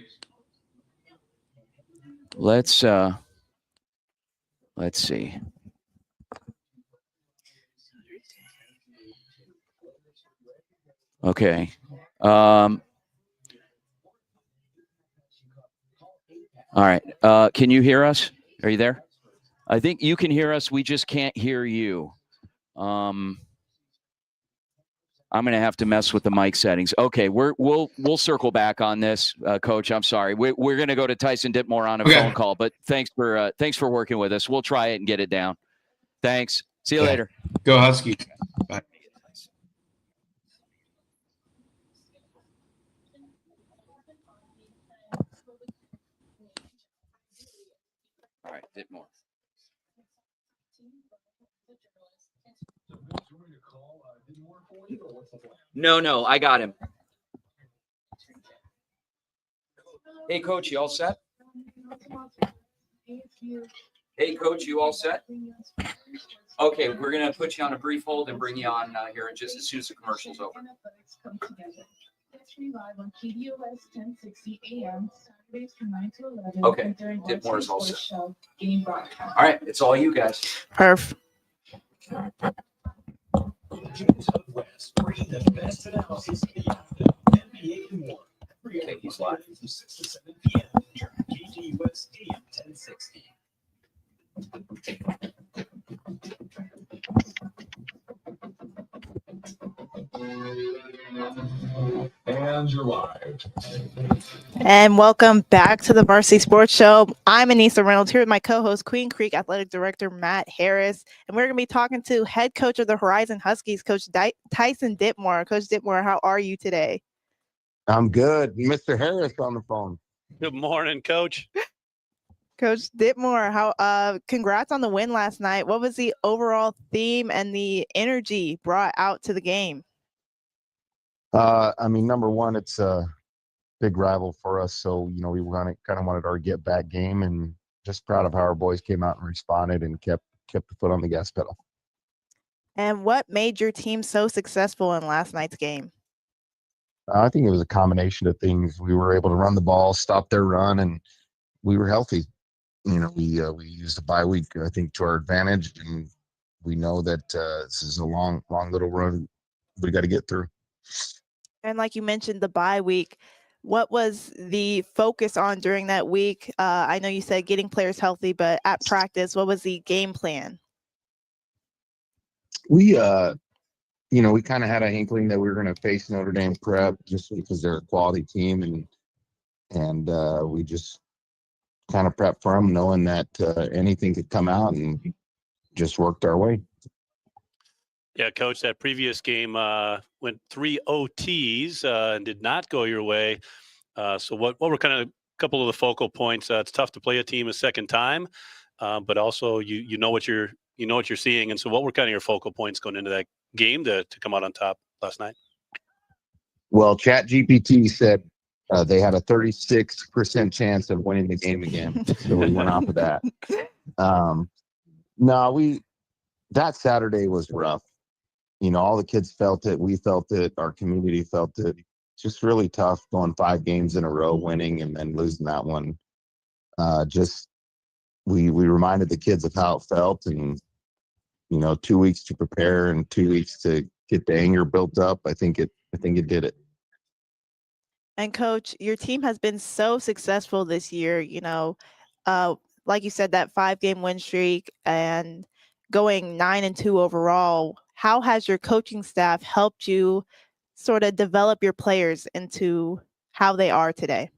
Let's see. Okay. All right. Can you hear us? Are you there? I think you can hear us. We just can't hear you. I'm going to have to mess with the mic settings. Okay, we'll circle back on this, Coach. I'm sorry. We're going to go to Tyson Ditmore on a phone call, but thanks for working with us. We'll try it and get it down. Thanks. See you later. Go Husky. Bye. All right, Ditmore. No, I got him. Hey, Coach, you all set? Hey, Coach, you all set? Okay, we're going to put you on a brief hold and bring you on here in just as soon as the commercial's over. Okay, Ditmore is all set. All right, it's all you guys. Perfect. Okay, he's live. And you're live. And welcome back to the Varsity Sports Show. I'm Anissa Reynolds here with my co-host, Queen Creek Athletic Director Matt Harris, and we're going to be talking to head coach of the Horizon Huskies, Coach Tyson Ditmore. Coach Ditmore, how are you today? I'm good. Mr. Harris on the phone. Good morning, Coach. Coach Ditmore, how congrats on the win last night. What was the overall theme and the energy brought out to the game? I mean, number one, it's big rival for us. So, you know, we kind of wanted our get back game, and just proud of how our boys came out and responded and kept the foot on the gas pedal. And what made your team so successful in last night's game? I think it was a combination of things. We were able to run the ball, stop their run, and we were healthy. You know, we used the bye week, I think, to our advantage, and we know that this is a long little run we got to get through. And like you mentioned, the bye week, what was the focus on during that week? I know you said getting players healthy, but at practice, what was the game plan? We, you know, we kind of had a inkling that we were going to face Notre Dame Prep just because they're a quality team, and we just kind of prepped for them, knowing that anything could come out, and just worked our way. Yeah, Coach, that previous game went 3 OTs and did not go your way. So what were kind of a couple of the focal points? It's tough to play a team a second time, but also you know what you're seeing. And so what were kind of your focal points going into that game to come out on top last night? Well, ChatGPT said they had a 36% chance of winning the game again. So we went off of that. No, that Saturday was rough. You know, all the kids felt it. We felt it. Our community felt it. Just really tough going 5 games in a row, winning and then losing that one. We reminded the kids of how it felt, and, you know, 2 weeks to prepare and 2 weeks to get the anger built up. I think it did it. And Coach, your team has been so successful this year, you know, like you said, that 5-game win streak and going 9-2 overall. How has your coaching staff helped you sort of develop your players into how they are today?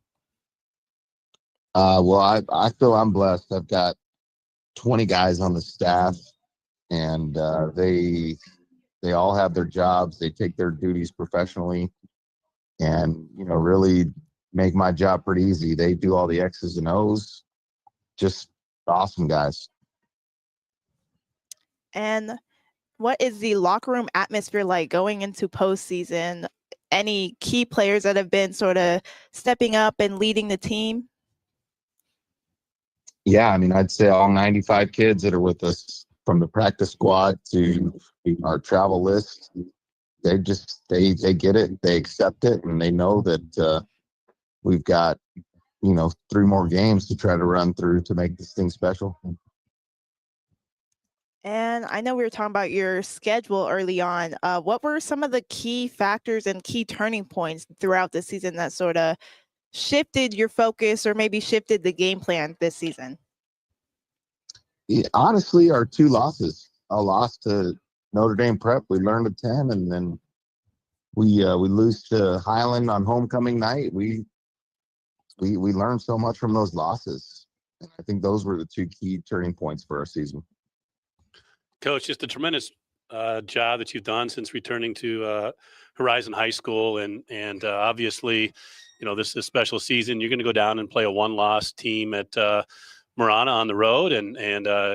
Well, I feel I'm blessed. I've got 20 guys on the staff, and they all have their jobs. They take their duties professionally, and, you know, really make my job pretty easy. They do all the X's and O's. Just awesome guys. And what is the locker room atmosphere like going into postseason? Any key players that have been sort of stepping up and leading the team? Yeah, I mean, I'd say all 95 kids that are with us, from the practice squad to our travel list, they get it, they accept it, and they know that we've got, you know, 3 more games to try to run through to make this thing special. And I know we were talking about your schedule early on. What were some of the key factors and key turning points throughout the season that sort of shifted your focus or maybe shifted the game plan this season? Yeah, honestly, our 2 losses. A loss to Notre Dame Prep, we learned a 10, and then we lose to Highland on homecoming night. We learned so much from those losses, and I think those were the 2 key turning points for our season. Coach, just a tremendous job that you've done since returning to Horizon High School, and obviously, you know, this is a special season. You're going to go down and play a 1-loss team at Marana on the road, and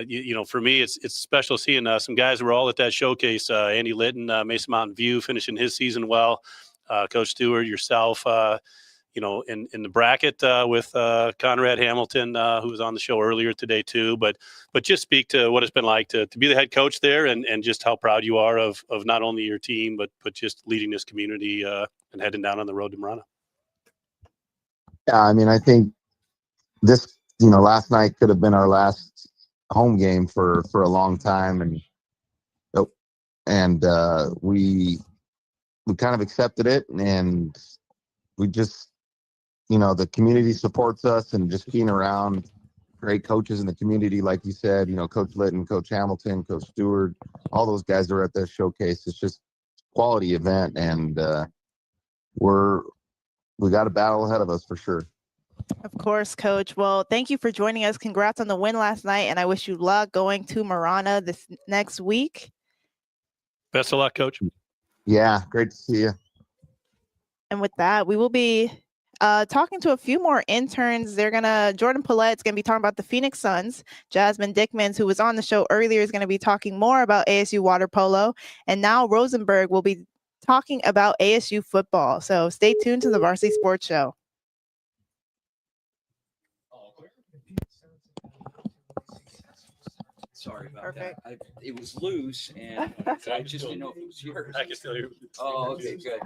you know, for me, it's special seeing some guys who were all at that showcase. Andy Litton, Mesa Mountain View, finishing his season well. Coach Stewart, yourself. You know, in the bracket with Conrad Hamilton, who was on the show earlier today too. But just speak to what it's been like to be the head coach there, and just how proud you are of not only your team, but just leading this community and heading down on the road to Marana. Yeah, I mean, I think this, you know, last night could have been our last home game for a long time, and we kind of accepted it, and we just, you know, the community supports us, and just being around great coaches in the community, like you said, you know, Coach Litton, Coach Hamilton, Coach Stewart, all those guys are at this showcase. It's just quality event, and we got a battle ahead of us for sure. Of course, Coach. Well, thank you for joining us. Congrats on the win last night, and I wish you luck going to Marana this next week. Best of luck, Coach. Yeah, great to see you. And with that, we will be talking to a few more interns. Jordan Paulette's going to be talking about the Phoenix Suns. Jasmine Dickmans, who was on the show earlier, is going to be talking more about ASU water polo. And now Rosenberg will be talking about ASU football. So stay tuned to the Varsity Sports Show. Sorry about Perfect. that. It was loose, and I just didn't know if it was yours. I can still hear. Oh, okay, good.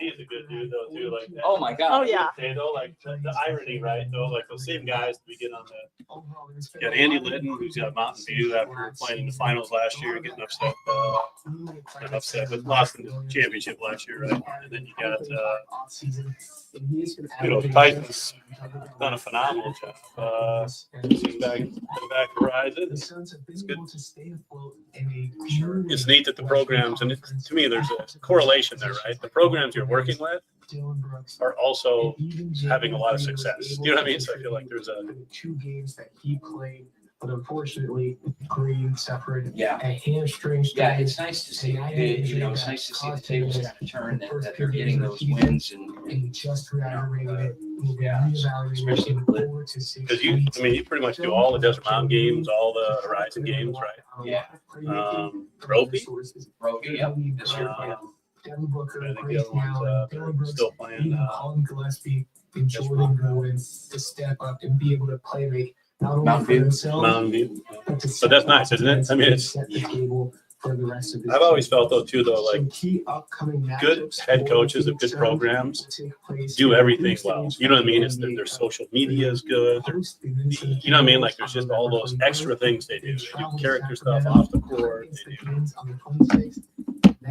He's a good dude though too. Like, Oh my God. Oh yeah. Say though, like the irony, right? Though, like those same guys we get on the. You got Andy Litton, who's got Mountain View after playing in the finals last year, getting upset. Not upset, but lost in the championship last year, right? And then you got, Tyson's done a phenomenal job. Back horizon. It's good. It's neat that the programs, and to me, there's a correlation there, right? The programs you're working with are also having a lot of success. You know what I mean? So I feel like there's a 2 games that he played, but unfortunately, Green suffered Yeah. a hamstring. Yeah, it's nice to see. It's nice to see the tables kind of turn, that they're getting those wins, and just reiterated it. Yeah, especially because you pretty much do all the Desert Mountain games, all the Horizon games, right? Yeah. Ropey, yep. This year, Devin Booker, I think Grace the other Allen, ones Dylan Brooks, still playing. even Colin Gillespie and Jordan Bowen to step up and be able to play make not only for themselves, Mountain View. but to But that's nice, isn't it? I mean, it's. set the table for the rest of this I've always season. felt though too, though, like Key upcoming good matchups head for coaches of Phoenix good Suns programs will take place do in everything Phoenix well. Stadium You know what I mean? on It's the their social media is good. You know what I mean? Like there's just all those extra things they do. They do character stuff off the court. They do.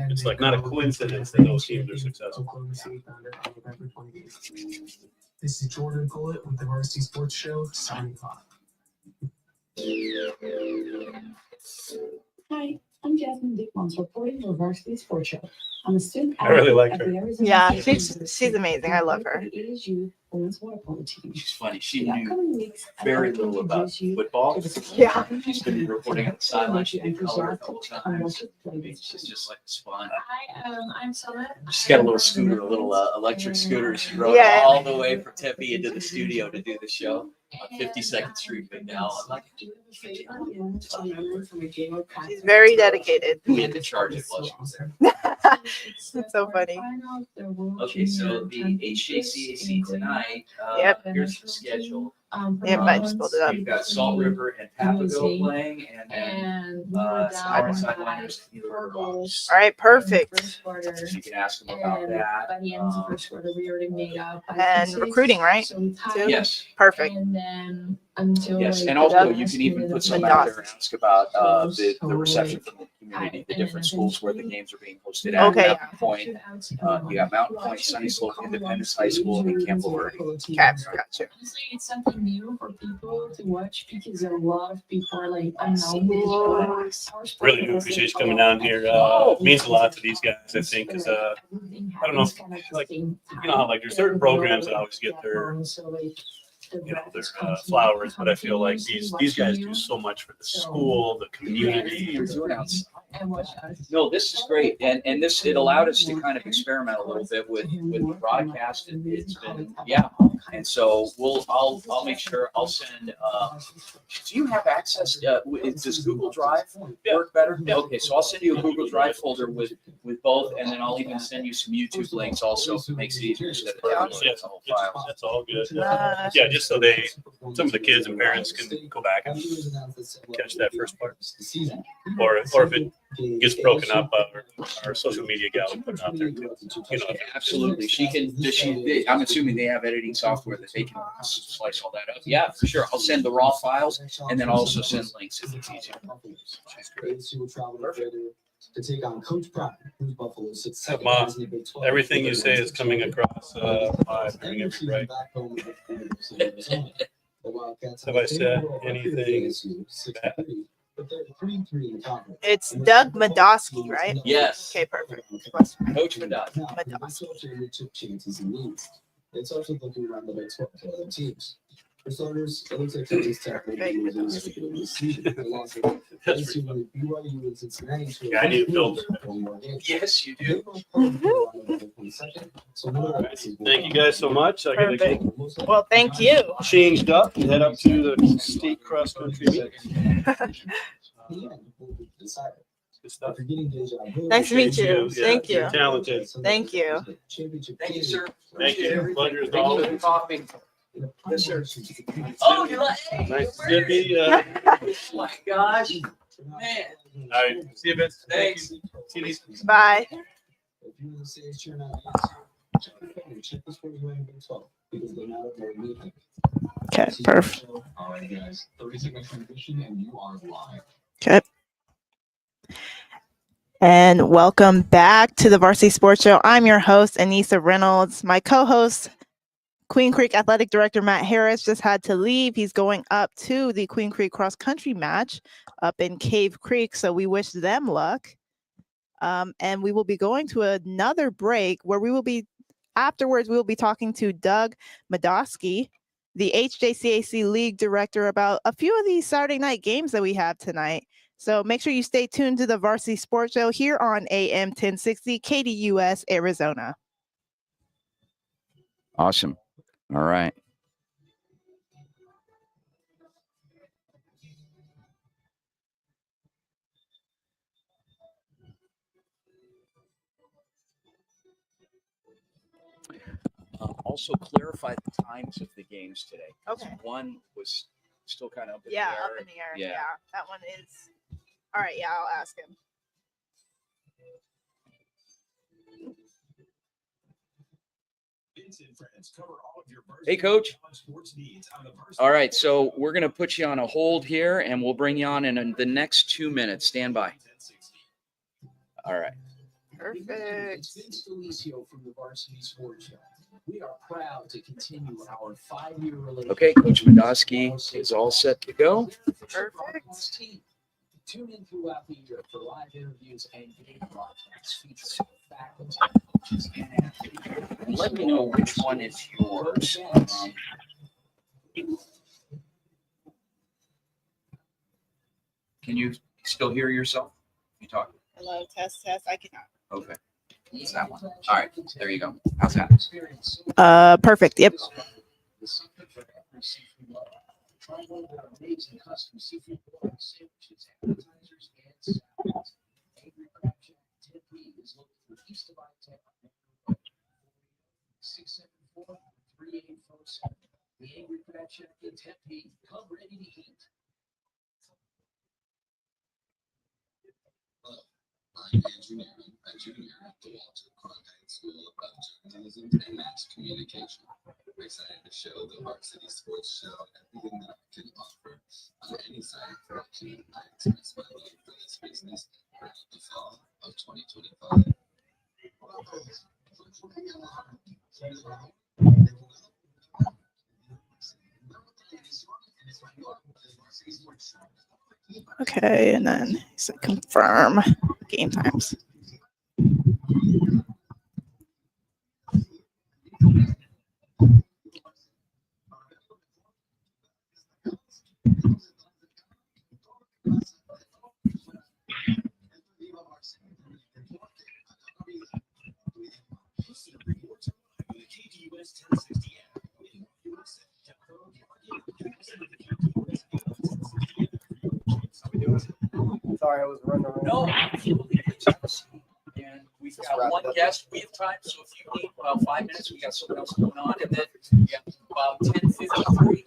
It's like not a coincidence that those teams are successful. Oklahoma City founder on November 28th. This is Jordan Bullitt with the Varsity Sports Show signing off. Hi, I'm Jasmine Dickmans reporting for Varsity Sports Show. I'm a student. I really like at her. the Arizona Yeah, State she's amazing. I love her. for the ASU women's water polo team. She's funny. She The knew upcoming weeks, I'd very like to little about introduce you football. to the Yeah. She's been reporting on the sideline. She did color a enthusiastic couple and times. watch I mean, she's just like it's fun. Hi, I'm Summer. She's got a little scooter, a little electric scooter. She rode Yeah. all the way from Tempe into the studio to do the show on 52nd Street, Big Al. I'm like, She's very dedicated. we had to charge it while she was there. It's so funny. Okay, so the HJCAC tonight, Yep. here's the schedule. Yep, I just pulled it up. We've got Salt River and Papaville playing, and then Sideliners. All right, perfect. You can ask them about that. By the end of the first quarter, we already made up. And recruiting, right? Too? Yes. Perfect. And then until Yes, like, and also the you can even put last some minute out of there and ask about the reception from the community, the different schools where the games are being hosted at. Okay. Mountain Point, you got Mountain Point, Sunny Slope, Independence High School, and Camp Verde. Okay, gotcha. Honestly, it's something new for people to watch because a lot of people are like unknown with each other. Really do appreciate you coming down here. It means a lot to these guys, I think, because I don't know, like you know how like there's certain programs that always get their flowers, but I feel like these guys do so much for the school, the community. No, this is great, and it allowed us to kind of experiment a little bit with the broadcast, and it's been and so I'll make sure I'll send. Do you have access? Does Google Drive work better? Okay, so I'll send you a Google Drive folder with both, and then I'll even send you some YouTube links also. If it makes it easier instead of downloading the whole file. That's all good. Yeah, just so some of the kids and parents can go back and catch that first part. Or if it gets broken up, our social media gal will put it out there too. You know, Absolutely. I'm assuming they have editing software that they can slice all that up. Yeah, for sure. I'll send the raw files and then I'll also send links if it's easier. To take on Coach Pride, who's Buffalo's success. everything you say is coming across live during every break. Have I said anything bad? It's Doug Madosky, right? Yes. Okay, perfect. Coach Madosky. It's also looking around the Big 12 to other teams. For starters, it looks like Texas Tech will be able to BYU and Cincinnati. Yeah, I need a filter. Yes, you do. Thank you guys so much. I gotta get Well, thank you. changed up and head up to the state cross country meet. Good stuff. Nice to meet you. Yeah, Thank you. You're talented. Thank you. Thank you, sir. Thank you. Pleasure as Thank you always. for coffee. Yes, sir. Oh, you're like, hey, Nice to see you. oh my gosh, man. All right. See you, Vince. Thanks. See you, Lisa. Bye. Okay, perfect. Okay. And welcome back to the Varsity Sports Show. I'm your host, Anissa Reynolds. My co-host, Queen Creek Athletic Director Matt Harris, just had to leave. He's going up to the Queen Creek cross country match up in Cave Creek, so we wish them luck. And we will be going to another break where afterwards, we will be talking to Doug Madosky, the HJCAC League Director, about a few of these Saturday night games that we have tonight. So make sure you stay tuned to the Varsity Sports Show here on AM 1060 KDUS Arizona. Awesome. All right. Also clarify the times of the games today. Okay. One was still kind of up in Yeah, the air. up in the air. Yeah. Yeah, that one is. All right, yeah, I'll ask him. Hey, Coach. All right, so we're going to put you on a hold here, and we'll bring you on in the next 2 minutes. Stand by. All right. Perfect. From the Varsity Sports Show. We are proud to continue our 5-year relationship. Okay, Coach Madosky is all set to go. Perfect. Tune in throughout the year for live interviews and game broadcasts featuring faculty, coaches, and athletes. Let me know which one is yours. Can you still hear yourself? You talk? Hello, test. I cannot. Okay. It's that one. All right, there you go. How's that? Perfect. Yep. Try one of our amazing custom seafood sandwiches, appetizers, and salads. Angry Crab Shack Tempe is located east of I-10. 674-3847. The Angry Crab Shack in Tempe. Come ready to eat. I'm engineering, a junior at the Walter Cronkite School of Journalism and Mass Communication. I'm excited to show the Varsity Sports Show everything that I can offer on any side of production. I express my love for this business throughout the fall of 2025. Okay, and then he said confirm game times. Sorry, I was running around. No, absolutely. And we've got one guest. We have time, so if you need about 5 minutes, we got something else going on, and then we got about 10:53.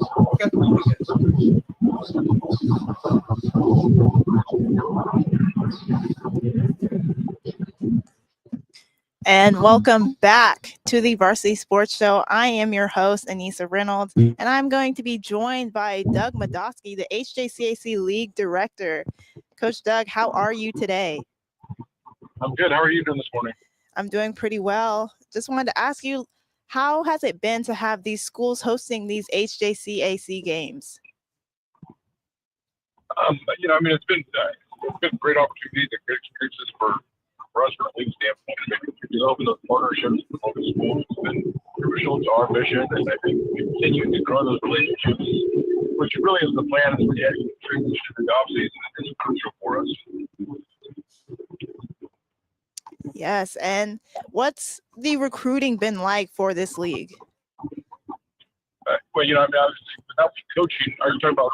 And welcome back to the Varsity Sports Show. I am your host, Anissa Reynolds, and I'm going to be joined by Doug Madosky, the HJCAC League Director. Coach Doug, how are you today? I'm good. How are you doing this morning? I'm doing pretty well. Just wanted to ask you, how has it been to have these schools hosting these HJCAC games? It's been a great opportunity, a great experiences for us from a league standpoint. Developing those partnerships with local schools has been crucial to our mission, and I think we continue to grow those relationships, which really is the plan as we actually transition to the offseason. It's crucial for us. Yes, and what's the recruiting been like for this league? Without coaching, are you talking about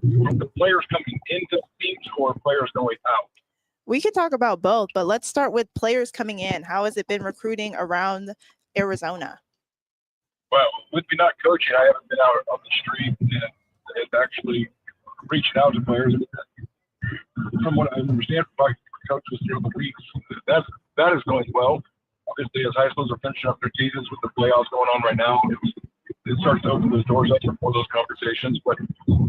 the players coming into the teams or players going out? We could talk about both, but let's start with players coming in. How has it been recruiting around Arizona? Well, with me not coaching, I haven't been out on the street and actually reaching out to players. From what I understand from coaches through the weeks, that is going well. Obviously, as high schools are finishing up their seasons with the playoffs going on right now, it starts to open those doors up for those conversations. But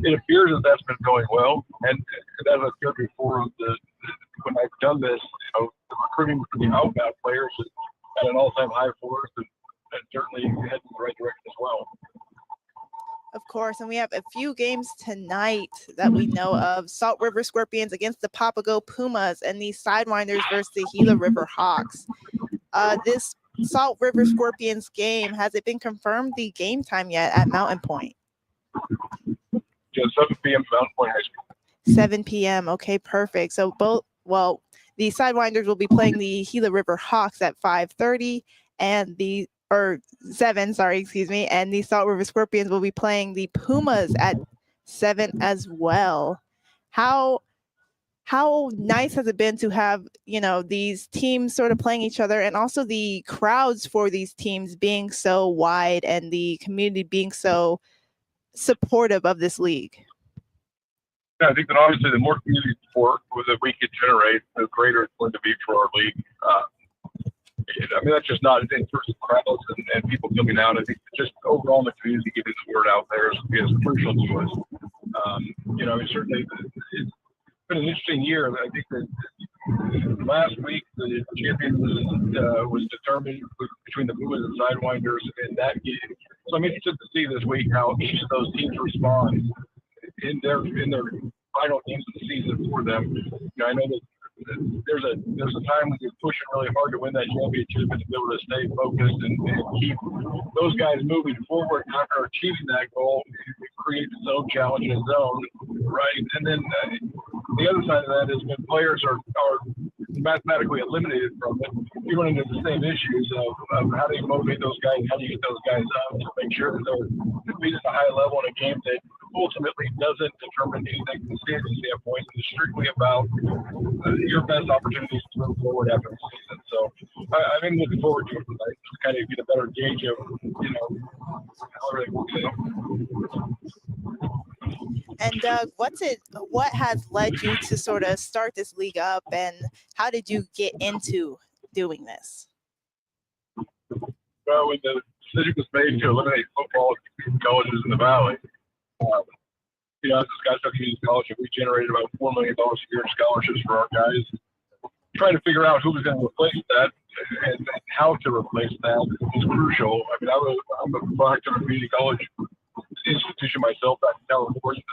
it appears that that's been going well. And as I said before, when I've done this, the recruiting for the outbound players is at an all-time high for us, and certainly heading in the right direction as well. Of course, and we have a few games tonight that we know of. Salt River Scorpions against the Papago Pumas, and the Sidewinders versus the Gila River Hawks. This Salt River Scorpions game, has it been confirmed the game time yet at Mountain Point? Yeah, 7 p.m. Mountain Point High School. 7 p.m. Okay, perfect. So the Sidewinders will be playing the Gila River Hawks at 5:30, and the 7, and the Salt River Scorpions will be playing the Pumas at 7 as well. How nice has it been to have, these teams sort of playing each other, and also the crowds for these teams being so wide and the community being so supportive of this league? Yeah, I think that obviously the more community support that we can generate, the greater it's going to be for our league. I mean, that's just not in terms of crowds and people coming out. I think just overall in the community, getting the word out there is crucial to us. Certainly it's been an interesting year. I think that last week the champion was determined between the Pumas and Sidewinders in that game. So I'm interested to see this week how each of those teams respond in their final games of the season for them. I know that there's a time when you're pushing really hard to win that championship and to be able to stay focused and keep those guys moving forward after achieving that goal. It creates its own challenge in its own, right? And then the other side of that is when players are mathematically eliminated from it, you run into the same issues of how do you motivate those guys, how do you get those guys up to make sure that they're competing at a high level in a game that ultimately doesn't determine anything from a standing standpoint. It's strictly about your best opportunities to move forward after the season. So I've been looking forward to it tonight to kind of get a better gauge of, how everything works out. And Doug, what has led you to sort of start this league up, and how did you get into doing this? Well, when the decision was made to eliminate football at colleges in the Valley, as a Scottsdale Community College, we generated about $4 million a year in scholarships for our guys. Trying to figure out who was going to replace that and how to replace that is crucial. I mean, I'm a product of a community college institution myself back in California.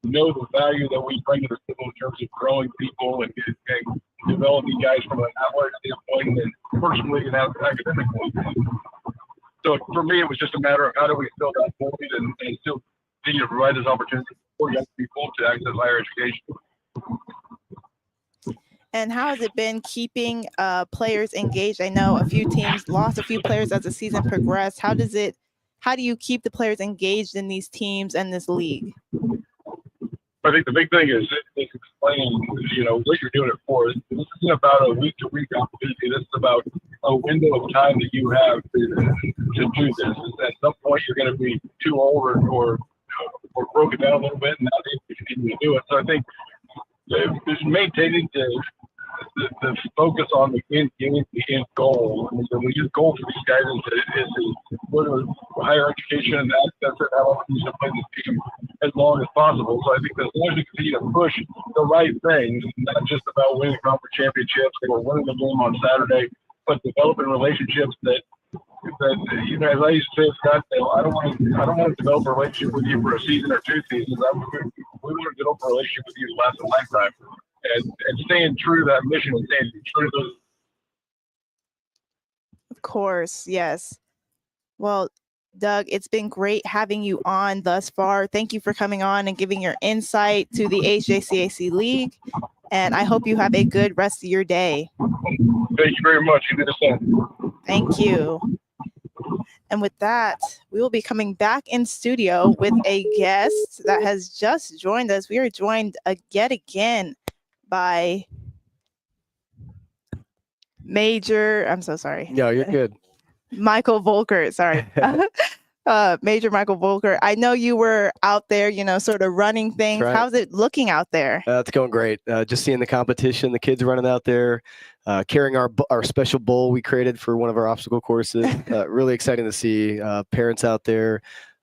Know the value that we bring to the table in terms of growing people and developing guys from an athletic standpoint and personally and academically. So for me, it was just a matter of how do we fill that void and still continue to provide this opportunity for young people to access higher education. And how has it been keeping players engaged? I know a few teams lost a few players as the season progressed. How do you keep the players engaged in these teams and this league? I think the big thing is explaining, what you're doing it for. This isn't about a week-to-week opportunity. This is about a window of time that you have to do this. At some point, you're going to be too old or broken down a little bit, and not able to continue to do it. So I think just maintaining the focus on the end game, the end goal. I mean, the goal for these guys is to go to higher education and access it, how long to play this team as long as possible. So I think that as long as you continue to push the right things, not just about winning conference championships or winning the game on Saturday, but developing relationships that as I used to say at Scottsdale, I don't want to develop a relationship with you for a season or 2 seasons. We want to develop a relationship with you to last a lifetime. And staying true to that mission and staying true to those. Of course, yes. Well, Doug, it's been great having you on thus far. Thank you for coming on and giving your insight to the HJCAC League. And I hope you have a good rest of your day. Thank you very much. You did the same. Thank you. And with that, we will be coming back in studio with a guest that has just joined us. We are joined yet again by I'm so sorry. No, you're good. Michael Volker, sorry. Major Michael Volker, I know you were out there, sort of running things. Right. How's it looking out there? It's going great. Just seeing the competition, the kids running out there, carrying our special bowl we created for one of our obstacle courses. Really exciting to see parents out there.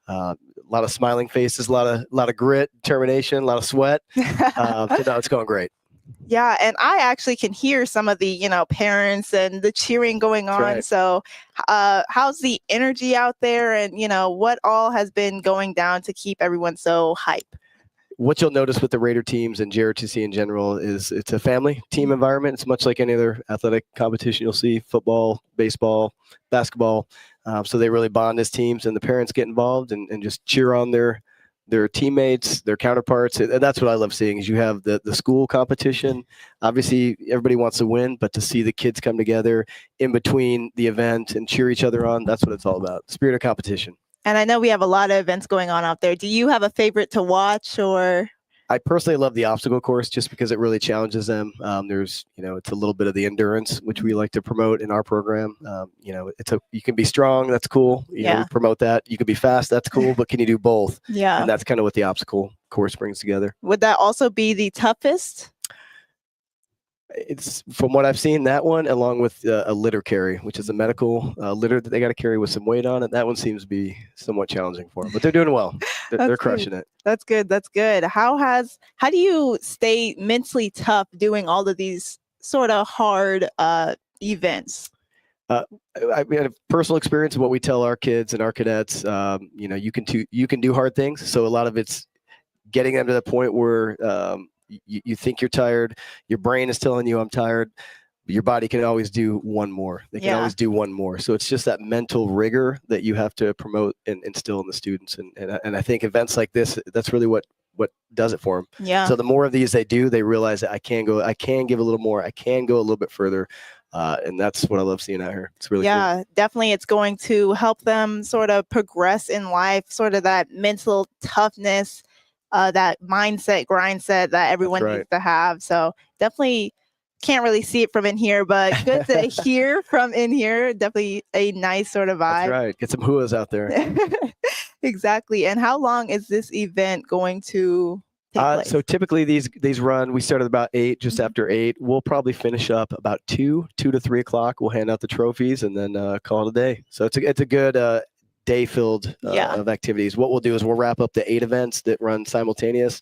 A lot of smiling faces, a lot of grit, determination, a lot of sweat. So no, it's going great. Yeah, and I actually can hear some of the, parents and the cheering going on. right. So, how's the energy out there, and what all has been going down to keep everyone so hype? What you'll notice with the Raider teams and JROTC in general is it's a family team environment. It's much like any other athletic competition you'll see: football, baseball, basketball. So they really bond as teams, and the parents get involved and just cheer on their teammates, their counterparts. And that's what I love seeing is you have the school competition. Obviously, everybody wants to win, but to see the kids come together in between the event and cheer each other on, that's what it's all about. Spirit of competition. And I know we have a lot of events going on out there. Do you have a favorite to watch, or? I personally love the obstacle course just because it really challenges them. There's, it's a little bit of the endurance, which we like to promote in our program. You can be strong. That's cool. You know, we promote that. You can be fast. That's cool. But can you do both? Yeah. And that's kind of what the obstacle course brings together. Would that also be the toughest? It's from what I've seen, that one, along with a litter carry, which is a medical litter that they got to carry with some weight on it. That one seems to be somewhat challenging for them, but they're doing well. They're crushing it. That's good. That's good. How do you stay mentally tough doing all of these sort of hard events? I mean, a personal experience of what we tell our kids and our cadets. You can do hard things. So a lot of it's getting them to the point where you think you're tired, your brain is telling you I'm tired, but your body can always do one more. They can always do one more. So it's just that mental rigor that you have to promote and instill in the students. And I think events like this, that's really what does it for them. Yeah. So the more of these they do, they realize that I can give a little more, I can go a little bit further. And that's what I love seeing out here. It's really cool. Definitely. It's going to help them sort of progress in life, sort of that mental toughness, that mindset, grindset that everyone needs to have. So definitely can't really see it from in here, but good to hear from in here. Definitely a nice sort of vibe. That's right. Get some huas out there. Exactly. And how long is this event going to take place? So typically these run, we start at about 8, just after 8. We'll probably finish up about 2 to 3 o'clock. We'll hand out the trophies and then call it a day. So it's a good day filled of activities. What we'll do is we'll wrap up the 8 events that run simultaneous.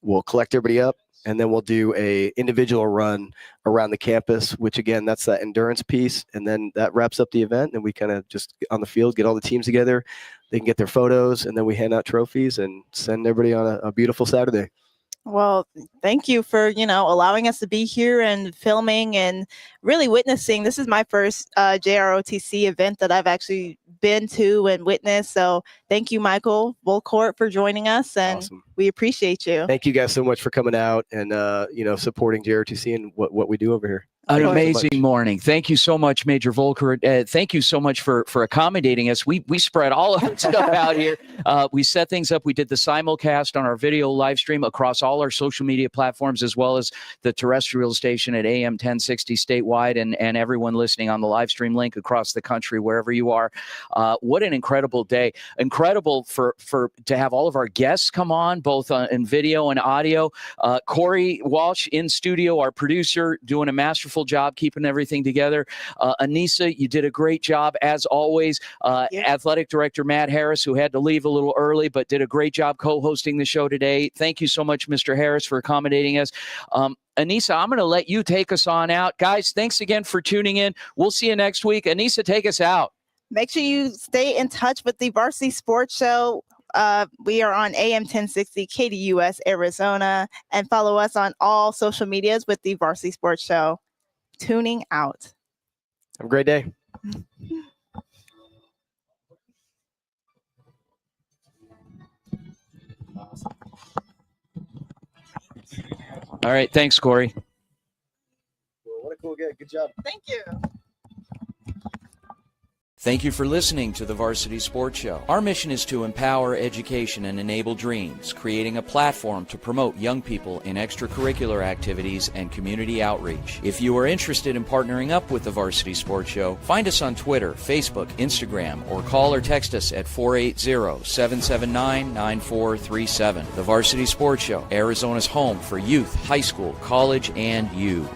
We'll collect everybody up, and then we'll do a individual run around the campus, which again, that's that endurance piece. And then that wraps up the event, and we kind of just on the field, get all the teams together. They can get their photos, and then we hand out trophies and send everybody on a beautiful Saturday. Well, thank you for, allowing us to be here and filming and really witnessing. This is my first JROTC event that I've actually been to and witnessed. So thank you, Michael Volcourt, for joining us. And we appreciate you. Thank you guys so much for coming out and, supporting JROTC and what we do over here. An amazing morning. Thank you so much, Major Volker. Thank you so much for accommodating us. We spread all of that stuff out here. We set things up. We did the simulcast on our video live stream across all our social media platforms, as well as the terrestrial station at AM 1060 statewide, and everyone listening on the live stream link across the country, wherever you are. What an incredible day. Incredible to have all of our guests come on, both in video and audio. Corey Walsh in studio, our producer, doing a masterful job keeping everything together. Anissa, you did a great job as always. Athletic Director Matt Harris, who had to leave a little early, but did a great job co-hosting the show today. Thank you so much, Mr. Harris, for accommodating us. Anissa, I'm going to let you take us on out. Guys, thanks again for tuning in. We'll see you next week. Anissa, take us out. Make sure you stay in touch with the Varsity Sports Show. We are on AM 1060 KDUS Arizona, and follow us on all social medias with the Varsity Sports Show. Tuning out. Have a great day. All right. Thanks, Corey. Well, what a cool guy. Good job. Thank you. Thank you for listening to the Varsity Sports Show. Our mission is to empower education and enable dreams, creating a platform to promote young people in extracurricular activities and community outreach. If you are interested in partnering up with the Varsity Sports Show, find us on Twitter, Facebook, Instagram, or call or text us at 480-779-9437. The Varsity Sports Show, Arizona's home for youth, high school, college, and you.